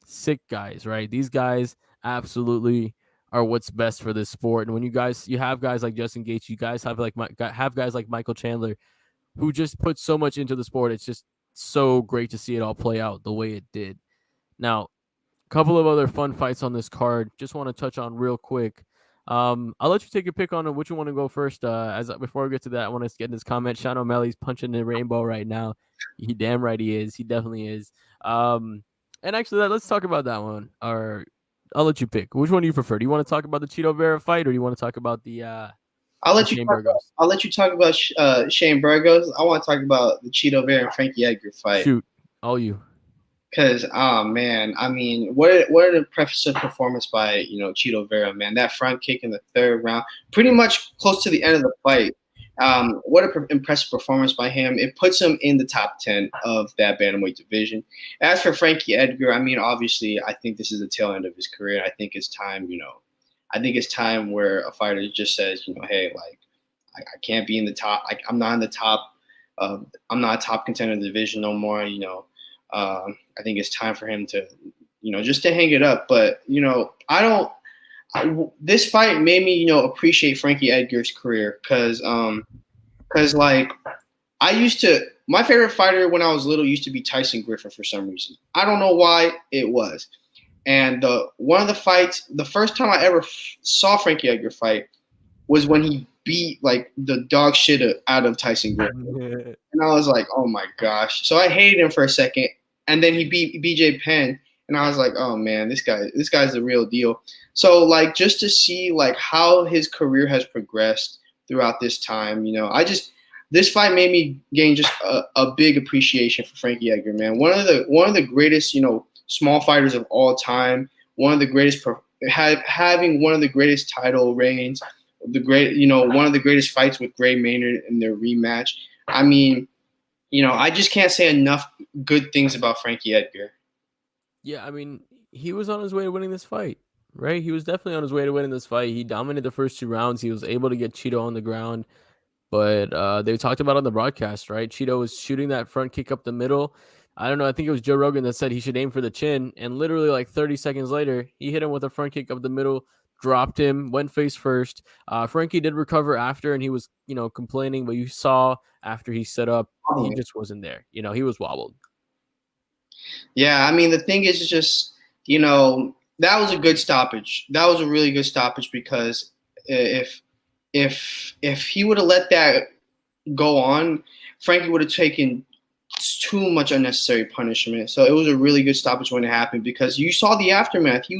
sick guys, right? These guys absolutely are what's best for this sport. And when you have guys like Justin Gaethje, you guys have guys like Michael Chandler, who just put so much into the sport. It's just so great to see it all play out the way it did. Now, a couple of other fun fights on this card. Just want to touch on real quick. I'll let you take a pick on which you want to go first. Before we get to that, I want to get in this comment. Sean O'Malley's punching the rainbow right now. He damn right he is. He definitely is. And actually, let's talk about that one. Or I'll let you pick. Which one do you prefer? Do you want to talk about the Cheeto Vera fight, or do you want to talk about the Shane Burgos? I'll let you talk about Shane Burgos. I want to talk about the Cheeto Vera and Frankie Edgar fight. Shoot, all you. Because man, I mean, what an impressive performance by Cheeto Vera, man. That front kick in the 3rd round, pretty much close to the end of the fight. What an impressive performance by him. It puts him in the top 10 of that bantamweight division. As for Frankie Edgar, I mean, obviously, I think this is the tail end of his career. I think it's time, I think it's time where a fighter just says, hey, like, I can't be in the top. Like, I'm not in the top. I'm not a top contender in the division no more. I think it's time for him to, just to hang it up. But this fight made me, appreciate Frankie Edgar's career because like my favorite fighter when I was little used to be Tyson Griffin for some reason. I don't know why it was. And one of the fights, the first time I ever saw Frankie Edgar fight was when he beat like the dog shit out of Tyson Griffin. And I was like, oh my gosh. So I hated him for a second. And then he beat BJ Penn. And I was like, oh man, this guy's the real deal. So like just to see like how his career has progressed throughout this time, this fight made me gain just a big appreciation for Frankie Edgar, man. One of the greatest, small fighters of all time. One of the greatest having one of the greatest title reigns, one of the greatest fights with Gray Maynard in their rematch. I mean, I just can't say enough good things about Frankie Edgar. Yeah, I mean, he was on his way to winning this fight, right? He was definitely on his way to winning this fight. He dominated the first 2 rounds. He was able to get Cheeto on the ground. But they talked about on the broadcast, right? Cheeto was shooting that front kick up the middle. I don't know. I think it was Joe Rogan that said he should aim for the chin. And literally like 30 seconds later, he hit him with a front kick up the middle, dropped him, went face first. Frankie did recover after, and he was, complaining. But you saw after he set up, he just wasn't there. He was wobbled. Yeah, I mean, the thing is just, that was a good stoppage. That was a really good stoppage because if he would have let that go on, Frankie would have taken too much unnecessary punishment. So it was a really good stoppage when it happened because you saw the aftermath. He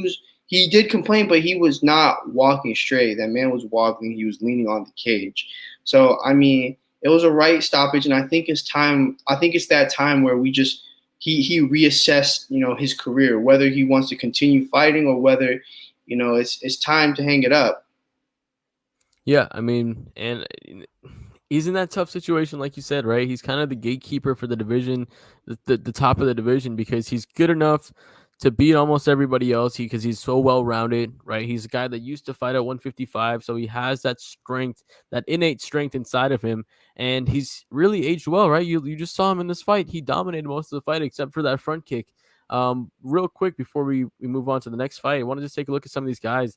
he did complain, but he was not walking straight. That man was walking. He was leaning on the cage. So I mean, it was a right stoppage, and I think it's time. I think it's that time where we just he reassessed, his career, whether he wants to continue fighting or whether, it's time to hang it up. Yeah, I mean, and he's in that tough situation, like you said, right? He's kind of the gatekeeper for the division, the top of the division, because he's good enough to beat almost everybody else. Because he's so well rounded, right? He's a guy that used to fight at 155, so he has that strength, that innate strength inside of him, and he's really aged well, right? You just saw him in this fight; he dominated most of the fight except for that front kick. Real quick before we move on to the next fight, I want to just take a look at some of these guys.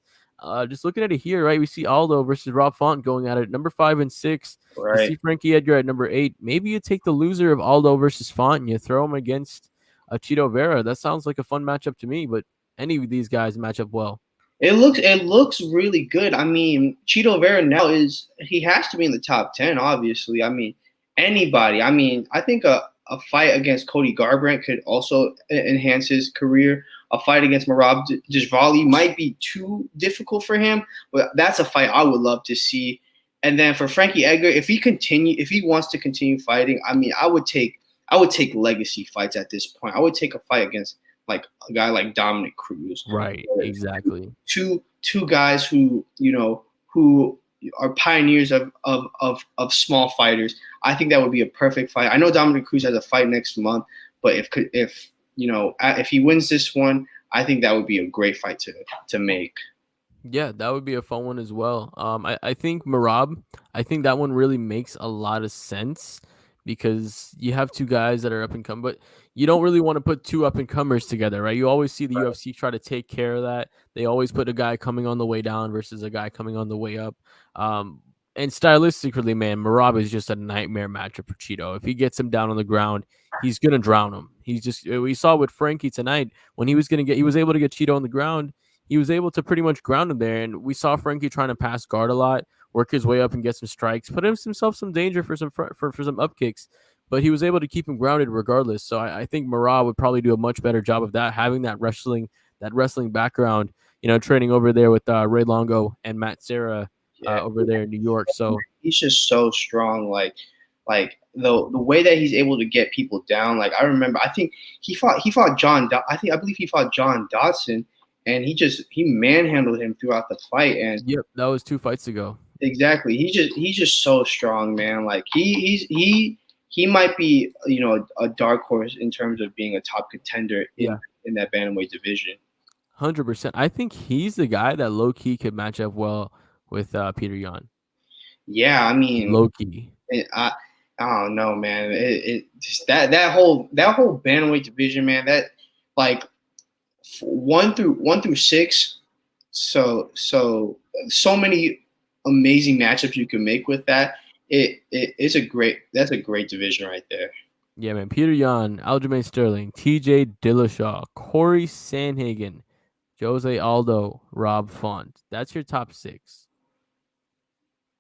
Just looking at it here, right? We see Aldo versus Rob Font going at it, number 5 and 6. You Right. see Frankie Edgar at number 8. Maybe you take the loser of Aldo versus Font and you throw him against Chito Vera. That sounds like a fun matchup to me, but any of these guys match up well. It looks really good. I mean, Chito Vera now he has to be in the top 10, obviously. I mean, anybody. I mean, I think a fight against Cody Garbrandt could also enhance his career. A fight against Merab Dvalishvili might be too difficult for him, but that's a fight I would love to see. And then for Frankie Edgar, if he wants to continue fighting, I mean, I would take legacy fights at this point. I would take a fight against like a guy like Dominic Cruz. Right, exactly. Two guys who are pioneers of small fighters. I think that would be a perfect fight. I know Dominic Cruz has a fight next month, but if he wins this one, I think that would be a great fight to make. Yeah, that would be a fun one as well. I think Marab, I think that one really makes a lot of sense because you have two guys that are up and coming, but you don't really want to put two up and comers together, right? You always see the UFC try to take care of that. They always put a guy coming on the way down versus a guy coming on the way up. And stylistically, man, Marab is just a nightmare matchup for Cheeto. If he gets him down on the ground, he's gonna drown him. We saw with Frankie tonight when he was able to get Cheeto on the ground. He was able to pretty much ground him there. And we saw Frankie trying to pass guard a lot, work his way up and get some strikes, put himself some danger for some up kicks. But he was able to keep him grounded regardless. So I think Marab would probably do a much better job of that, having that wrestling background, training over there with Ray Longo and Matt Serra over there in New York. So he's just so strong. Like the way that he's able to get people down. Like I remember, I think he fought John. I believe he fought John Dodson, and he manhandled him throughout the fight. And yep, that was 2 fights ago. Exactly. He's just so strong, man. Like he might be a dark horse in terms of being a top contender in that bantamweight division. 100%. I think he's the guy that low key could match up well with Peter Yan. Yeah, I mean, low key. I don't know, man. It just that whole bantamweight division, man. That like 1 through 6. So many amazing matchups you can make with that. That's a great division right there. Yeah, man. Peter Yan, Aljamain Sterling, TJ Dillashaw, Corey Sandhagen, Jose Aldo, Rob Font. That's your top 6.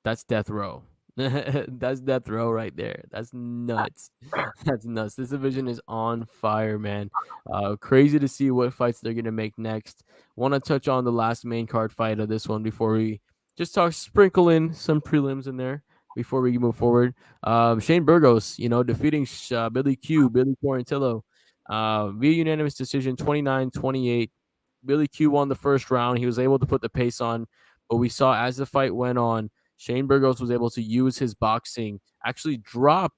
That's death row. That's death row right there. That's nuts. That's nuts. This division is on fire, man. Crazy to see what fights they're gonna make next. Want to touch on the last main card fight of this one before we just sprinkle in some prelims in there before we move forward. Shane Burgos, defeating Billy Quarantillo via unanimous decision, 29-28. Billy Q won the first round. He was able to put the pace on, but we saw as the fight went on, Shane Burgos was able to use his boxing, actually drop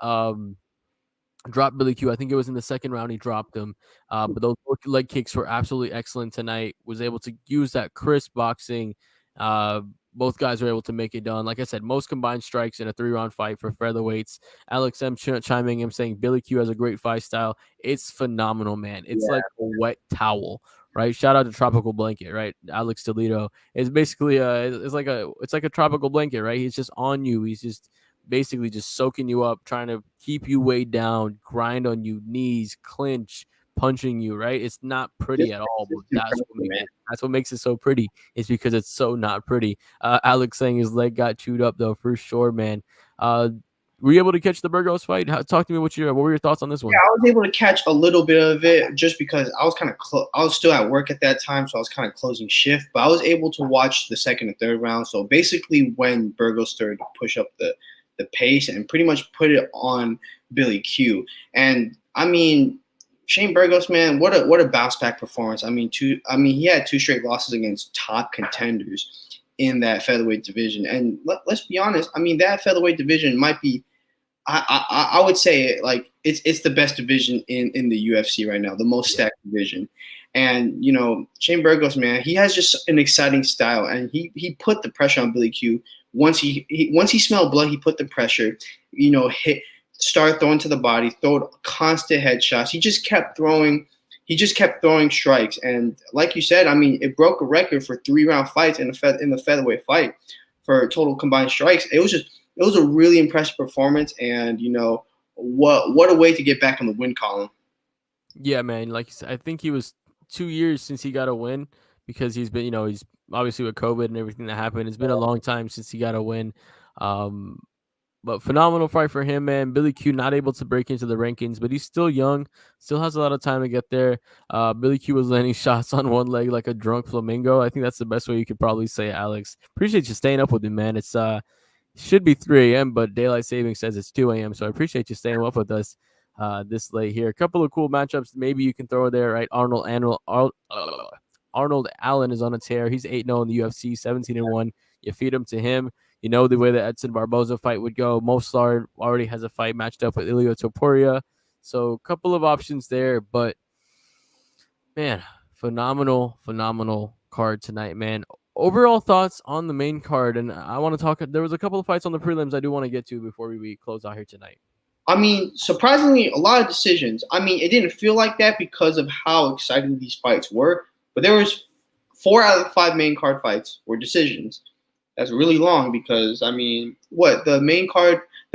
Billy Q. I think it was in the second round he dropped him. But those leg kicks were absolutely excellent tonight. Was able to use that crisp boxing. Both guys were able to make it done. Like I said, most combined strikes in a 3-round fight for featherweights. Alex M chiming in saying Billy Q has a great fight style. It's phenomenal, man. It's like a wet towel. Right, shout out to Tropical Blanket, right? Alex Toledo is basically it's like a tropical blanket, right? He's just on you. He's just basically just soaking you up, trying to keep you weighed down, grind on you, knees, clinch, punching you, right? It's not pretty at all, but that's what makes it so pretty. It's because it's so not pretty. Alex saying his leg got chewed up though, for sure, man. Were you able to catch the Burgos fight? Talk to me. What were your thoughts on this Yeah, one? I was able to catch a little bit of it just because I was kind of I was still at work at that time, so I was kind of closing shift. But I was able to watch the second and third round. So basically, when Burgos started to push up the pace and pretty much put it on Billy Q, and I mean Shane Burgos, man, what a bounce back performance. He had two straight losses against top contenders in that featherweight division, and let's be honest. I mean, that featherweight division might be I would say like it's the best division in the UFC right now, the most Yeah. stacked division. And Shane Burgos, man, he has just an exciting style, and he put the pressure on Billy Q. Once he smelled blood, he put the pressure. Hit, start throwing to the body, throw constant headshots. He just kept throwing. He just kept throwing strikes, and like you said, I mean, it broke a record for 3-round fights in the featherweight fight for total combined strikes. It was a really impressive performance, and what a way to get back on the win column. Yeah, man. Like you said, I think he was 2 years since he got a win because he's been, he's obviously with COVID and everything that happened. It's been a long time since he got a win. Um, But phenomenal fight for him, man. Billy Q not able to break into the rankings, but he's still young, still has a lot of time to get there. Billy Q was landing shots on one leg like a drunk flamingo. I think that's the best way you could probably say, Alex. Appreciate you staying up with me, man. It's should be 3 a.m., but daylight saving says it's 2 a.m. So I appreciate you staying up with us this late here. A couple of cool matchups maybe you can throw there, right? Arnold Allen is on a tear. He's 8-0 in the UFC, 17-1. You feed him to him. You know the way the Edson Barboza fight would go. Moslar already has a fight matched up with Ilio Topuria. So a couple of options there, but man, phenomenal card tonight, man. Overall thoughts on the main card, and I want to talk. There was a couple of fights on the prelims I do want to get to before we close out here tonight. I mean, surprisingly, a lot of decisions. I mean, it didn't feel like that because of how exciting these fights were, but there was 4 out of the 5 main card fights were decisions. That's really long because I mean, what the main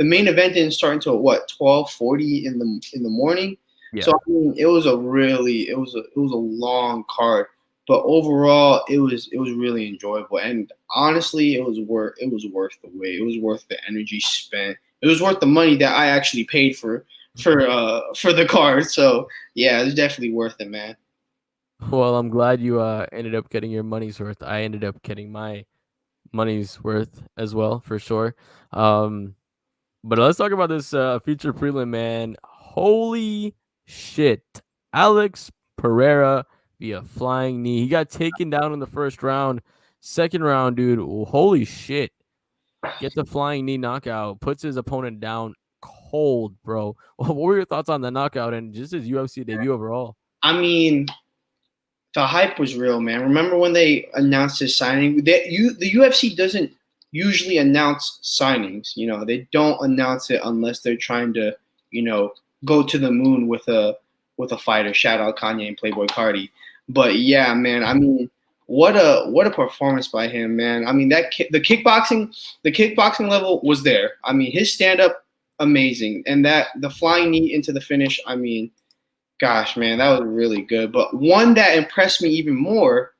event didn't start until what 12:40 in the morning. Yeah. So I mean, it was a long card, but overall it was really enjoyable, and honestly, it was worth the wait. It was worth the energy spent. It was worth the money that I actually paid for the card. So yeah, it's definitely worth it, man. Well, I'm glad you ended up getting your money's worth. I ended up getting my money's worth as well, for sure. Um, But let's talk about this future prelim, man. Holy shit. Alex Pereira via flying knee. He got taken down in the first round. Second round, dude. Holy shit. Get the flying knee knockout. Puts his opponent down cold, bro. What were your thoughts on the knockout and just his UFC debut overall? I mean, the hype was real, man. Remember when they announced his signing? The UFC doesn't usually announce signings. They don't announce it unless they're trying to, go to the moon with a fighter. Shout out Kanye and Playboy Cardi. But yeah, man. I mean, what a performance by him, man. I mean, the kickboxing level was there. I mean, his stand up amazing, and that the flying knee into the finish. I mean, gosh, man, that was really good. But one that impressed me even more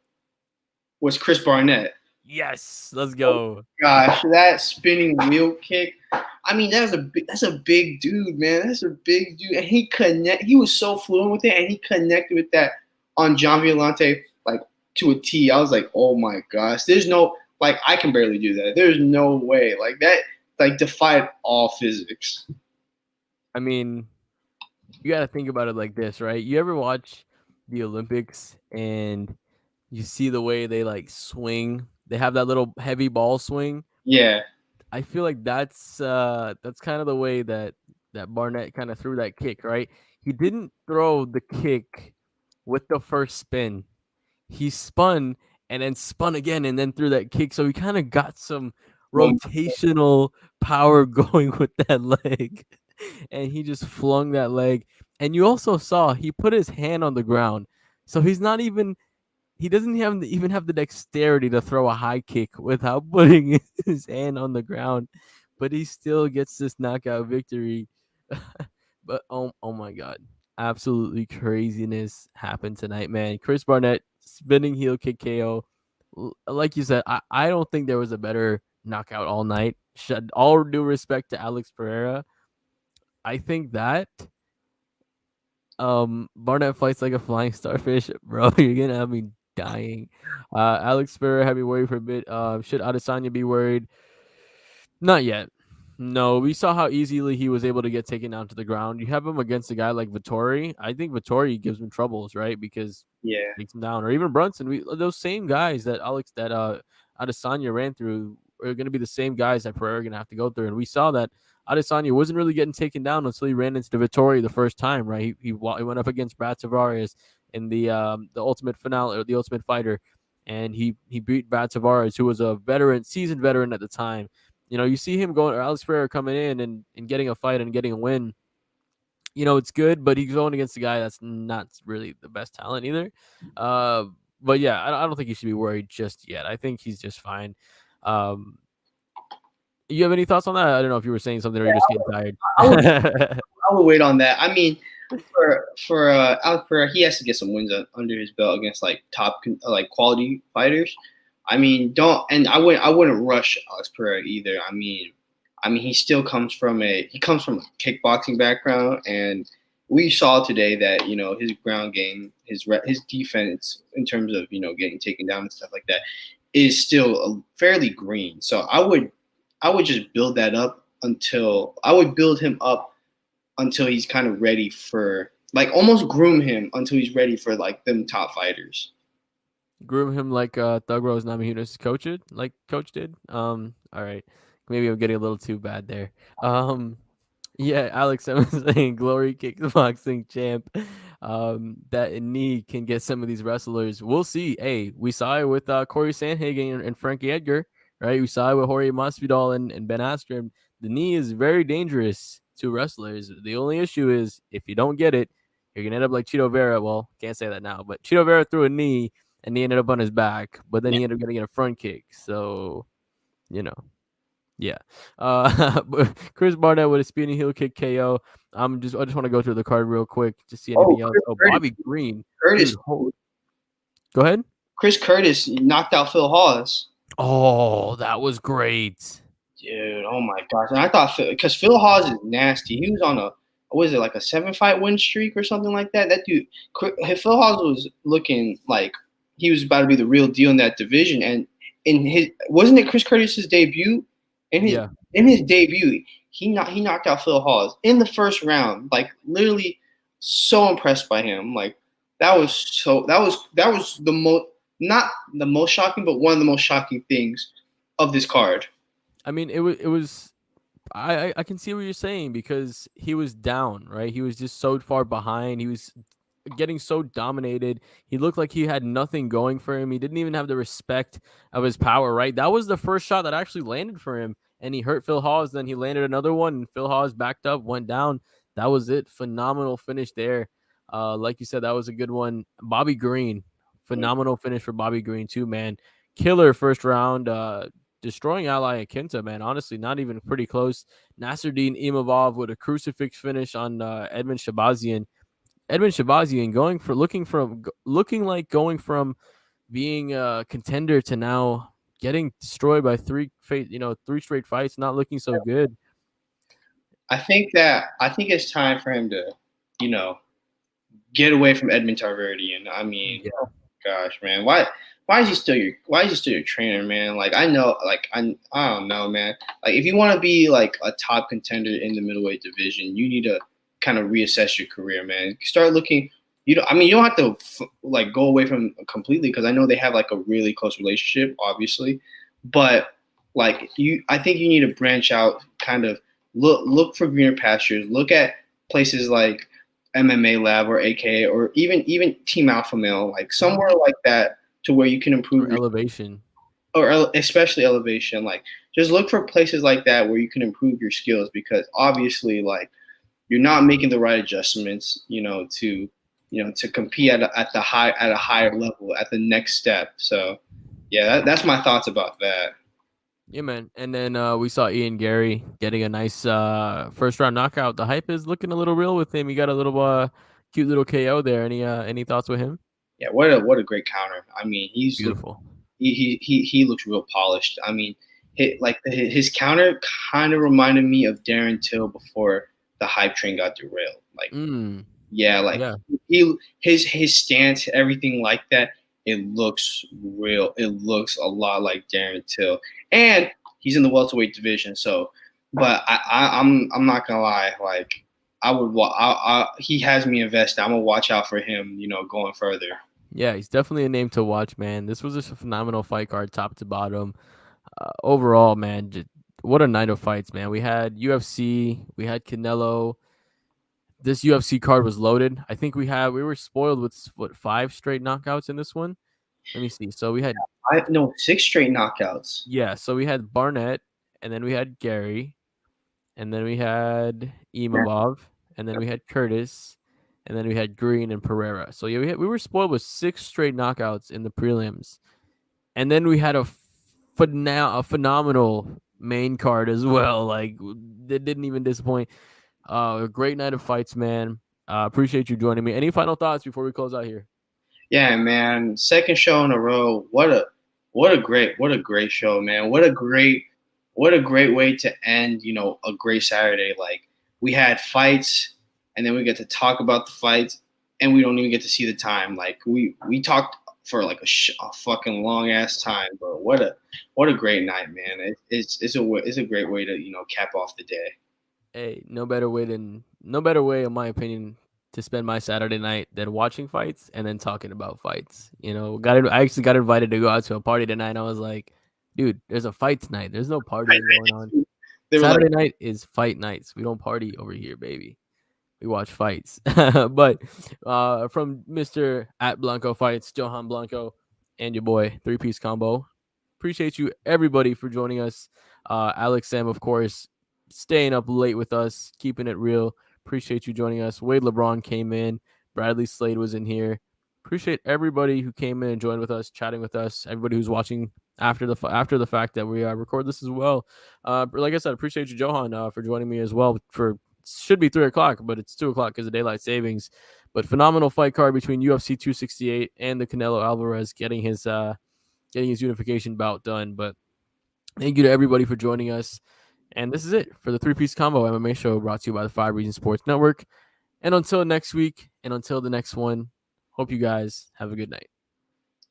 was Chris Barnett. Yes, let's go. Gosh, that spinning wheel kick. I mean, that's a big dude, man. That's a big dude, and he was so fluent with it, and he connected with that on John Violante like to a T. I was like, oh my gosh, there's no like I can barely do that. There's no way like that like defied all physics. I mean, you got to think about it like this, right? You ever watch the Olympics and you see the way they like swing? They have that little heavy ball swing. Yeah. I feel like that's kind of the way that Barnett kind of threw that kick, right? He didn't throw the kick with the first spin. He spun and then spun again and then threw that kick. So he kind of got some rotational power going with that leg. And he just flung that leg. And you also saw he put his hand on the ground. So he doesn't even have the dexterity to throw a high kick without putting his hand on the ground, but he still gets this knockout victory. But oh my god, absolutely craziness happened tonight, man. Chris Barnett spinning heel kick KO. Like you said, I don't think there was a better knockout all night. All due respect to Alex Pereira, I think that Barnett fights like a flying starfish, bro. You're gonna have me dying. Alex Pereira had me worried for a bit. Should Adesanya be worried? Not yet. No, we saw how easily he was able to get taken down to the ground. You have him against a guy like Vittori. I think Vittori gives him troubles, right? Because Yeah, takes him down, or even Brunson. Those same guys that Adesanya ran through are going to be the same guys that Pereira are going to have to go through. And we saw that Adesanya wasn't really getting taken down until he ran into Vittori the first time, right? He went up against Brad Tavares in the Ultimate Finale or the Ultimate Fighter, and he beat Brad Tavares, who was a veteran, seasoned veteran at the time. You see him going, or Alex Pereira coming in and getting a fight and getting a win. It's good, but he's going against a guy that's not really the best talent either. Uh, but yeah, I don't think he should be worried just yet. I think he's just fine. Um, you have any thoughts on that? I don't know if you were saying something or you're just getting tired. I would I would wait on that. I mean, for Alex Pereira, he has to get some wins under his belt against like top like quality fighters. I mean, don't and I wouldn't rush Alex Pereira either. I mean he comes from a kickboxing background, and we saw today that his ground game, his defense in terms of getting taken down and stuff like that is still fairly green. So I would just build that up until I would build him up until he's kind of ready for like almost groom him until he's ready for like them top fighters. Groom him like Thug Rose Namajunas coach did. All right, maybe I'm getting a little too bad there. Yeah, Alex, I was saying glory kickboxing champ. That knee can get some of these wrestlers. We'll see. Hey, we saw it with Corey Sandhagen and Frankie Edgar, right? We saw it with Jorge Masvidal and Ben Askren. The knee is very dangerous to wrestlers. The only issue is if you don't get it, you're gonna end up like Chito Vera. Well, can't say that now, but Chito Vera threw a knee and he ended up on his back, but then Yeah. he ended up getting a front kick. So, you know. Yeah. Chris Barnett with a spinning heel kick KO. I just want to go through the card real quick to see Oh, anything else. Oh, Bobby Green. Curtis, Dude, go ahead. Chris Curtis knocked out Phil Hawes. Oh, that was great. Dude, oh my gosh! And I thought because Phil Hawes is nasty. He was on a what was it like a 7-fight win streak or something like that. That dude, Phil Hawes was looking like he was about to be the real deal in that division. And in his wasn't it Chris Curtis's debut? In his Yeah. in his debut, he knocked out Phil Hawes in the first round. Like literally, so impressed by him. Like that was the most not the most shocking, but one of the most shocking things of this card. I mean, it was I can see what you're saying because he was down, right? He was just so far behind. He was getting so dominated. He looked like he had nothing going for him. He didn't even have the respect of his power, right? That was the first shot that actually landed for him, and he hurt Phil Hawes. Then he landed another one, and Phil Hawes backed up, went down. That was it. Phenomenal finish there. Like you said, that was a good one. Bobby Green, phenomenal finish for Bobby Green too, man. Killer first round. Destroying Ally Akinta, man. Honestly, not even pretty close. Nasruddin Imavov with a crucifix finish on Edmund Shabazian. Edmund Shabazian looking like going from being a contender to now getting destroyed by three straight fights, not looking so good. I think it's time for him to, you know, get away from Edmund Tarverdyan. I mean, Yeah. oh gosh, man, why is he still your trainer, man? Like I know, like I don't know, man. Like if you want to be like a top contender in the middleweight division, you need to kind of reassess your career, man. Start looking. You don't have to like go away from completely because I know they have like a really close relationship, obviously, but like I think you need to branch out, kind of look for greener pastures. Look at places like MMA Lab or AKA or even Team Alpha Male, like somewhere like that to where you can improve Or elevation. or especially elevation. Like just look for places like that where you can improve your skills because obviously like you're not making the right adjustments, to compete at a higher level at the next step. So yeah, that's my thoughts about that. Yeah, man. And then we saw Ian Gary getting a nice first round knockout. The hype is looking a little real with him. He got a little cute little KO there. Any thoughts with him? Yeah, what a great counter. I mean, Beautiful. he looks real polished. I mean, his counter kind of reminded me of Darren Till before the hype train got derailed. Like, Mm, yeah, like yeah. his stance, everything like that. It looks real. It looks a lot like Darren Till, and he's in the welterweight division. So, but I'm not gonna lie. Like, he has me invested. I'm gonna watch out for him. Going further. Yeah, he's definitely a name to watch, man. This was just a phenomenal fight card, top to bottom. Overall, man, what a night of fights, man. We had UFC, we had Canelo. This UFC card was loaded. I think we were spoiled with what 5 straight knockouts in this one. Let me see. So we had I no 6 straight knockouts. yeah, so we had Barnett, and then we had Gary, and then we had Imavov, and then we had Curtis, and then we had Green and Pereira. So yeah, we were spoiled with 6 straight knockouts in the prelims, and then we had a phenomenal main card as well. Like that didn't even disappoint. A great night of fights, man. Appreciate you joining me. Any final thoughts before we close out here? Yeah, man. Second show in a row. What a great show, man. What a great way to end, a great Saturday. Like, we had fights, and then we get to talk about the fights, and we don't even get to see the time. Like, we talked for like a fucking long ass time, but what a great night, man. It's a great way to cap off the day. Hey, no better way, in my opinion, to spend my Saturday night than watching fights and then talking about fights. I actually got invited to go out to a party tonight. I was like, dude, there's a fight tonight. There's no partying going on. They were like, Saturday night is fight nights. We don't party over here, baby. We watch fights. But from Mr. at Blanco Fights, Johan Blanco, and your boy, Three Piece Combo. Appreciate you, everybody, for joining us. Alex Sam, of course, staying up late with us, keeping it real. Appreciate you joining us. Wade LeBron came in. Bradley Slade was in here. Appreciate everybody who came in and joined with us, chatting with us. Everybody who's watching after the fact that we record this as well. Like I said, appreciate you, Johan, for joining me as well. For should be 3 o'clock, but it's 2 o'clock because of daylight savings. But phenomenal fight card between UFC 268 and the Canelo Alvarez getting his unification bout done. But thank you to everybody for joining us. And this is it for the Three Piece Combo MMA show brought to you by the 5 Region Sports Network. And until next week and until the next one, hope you guys have a good night.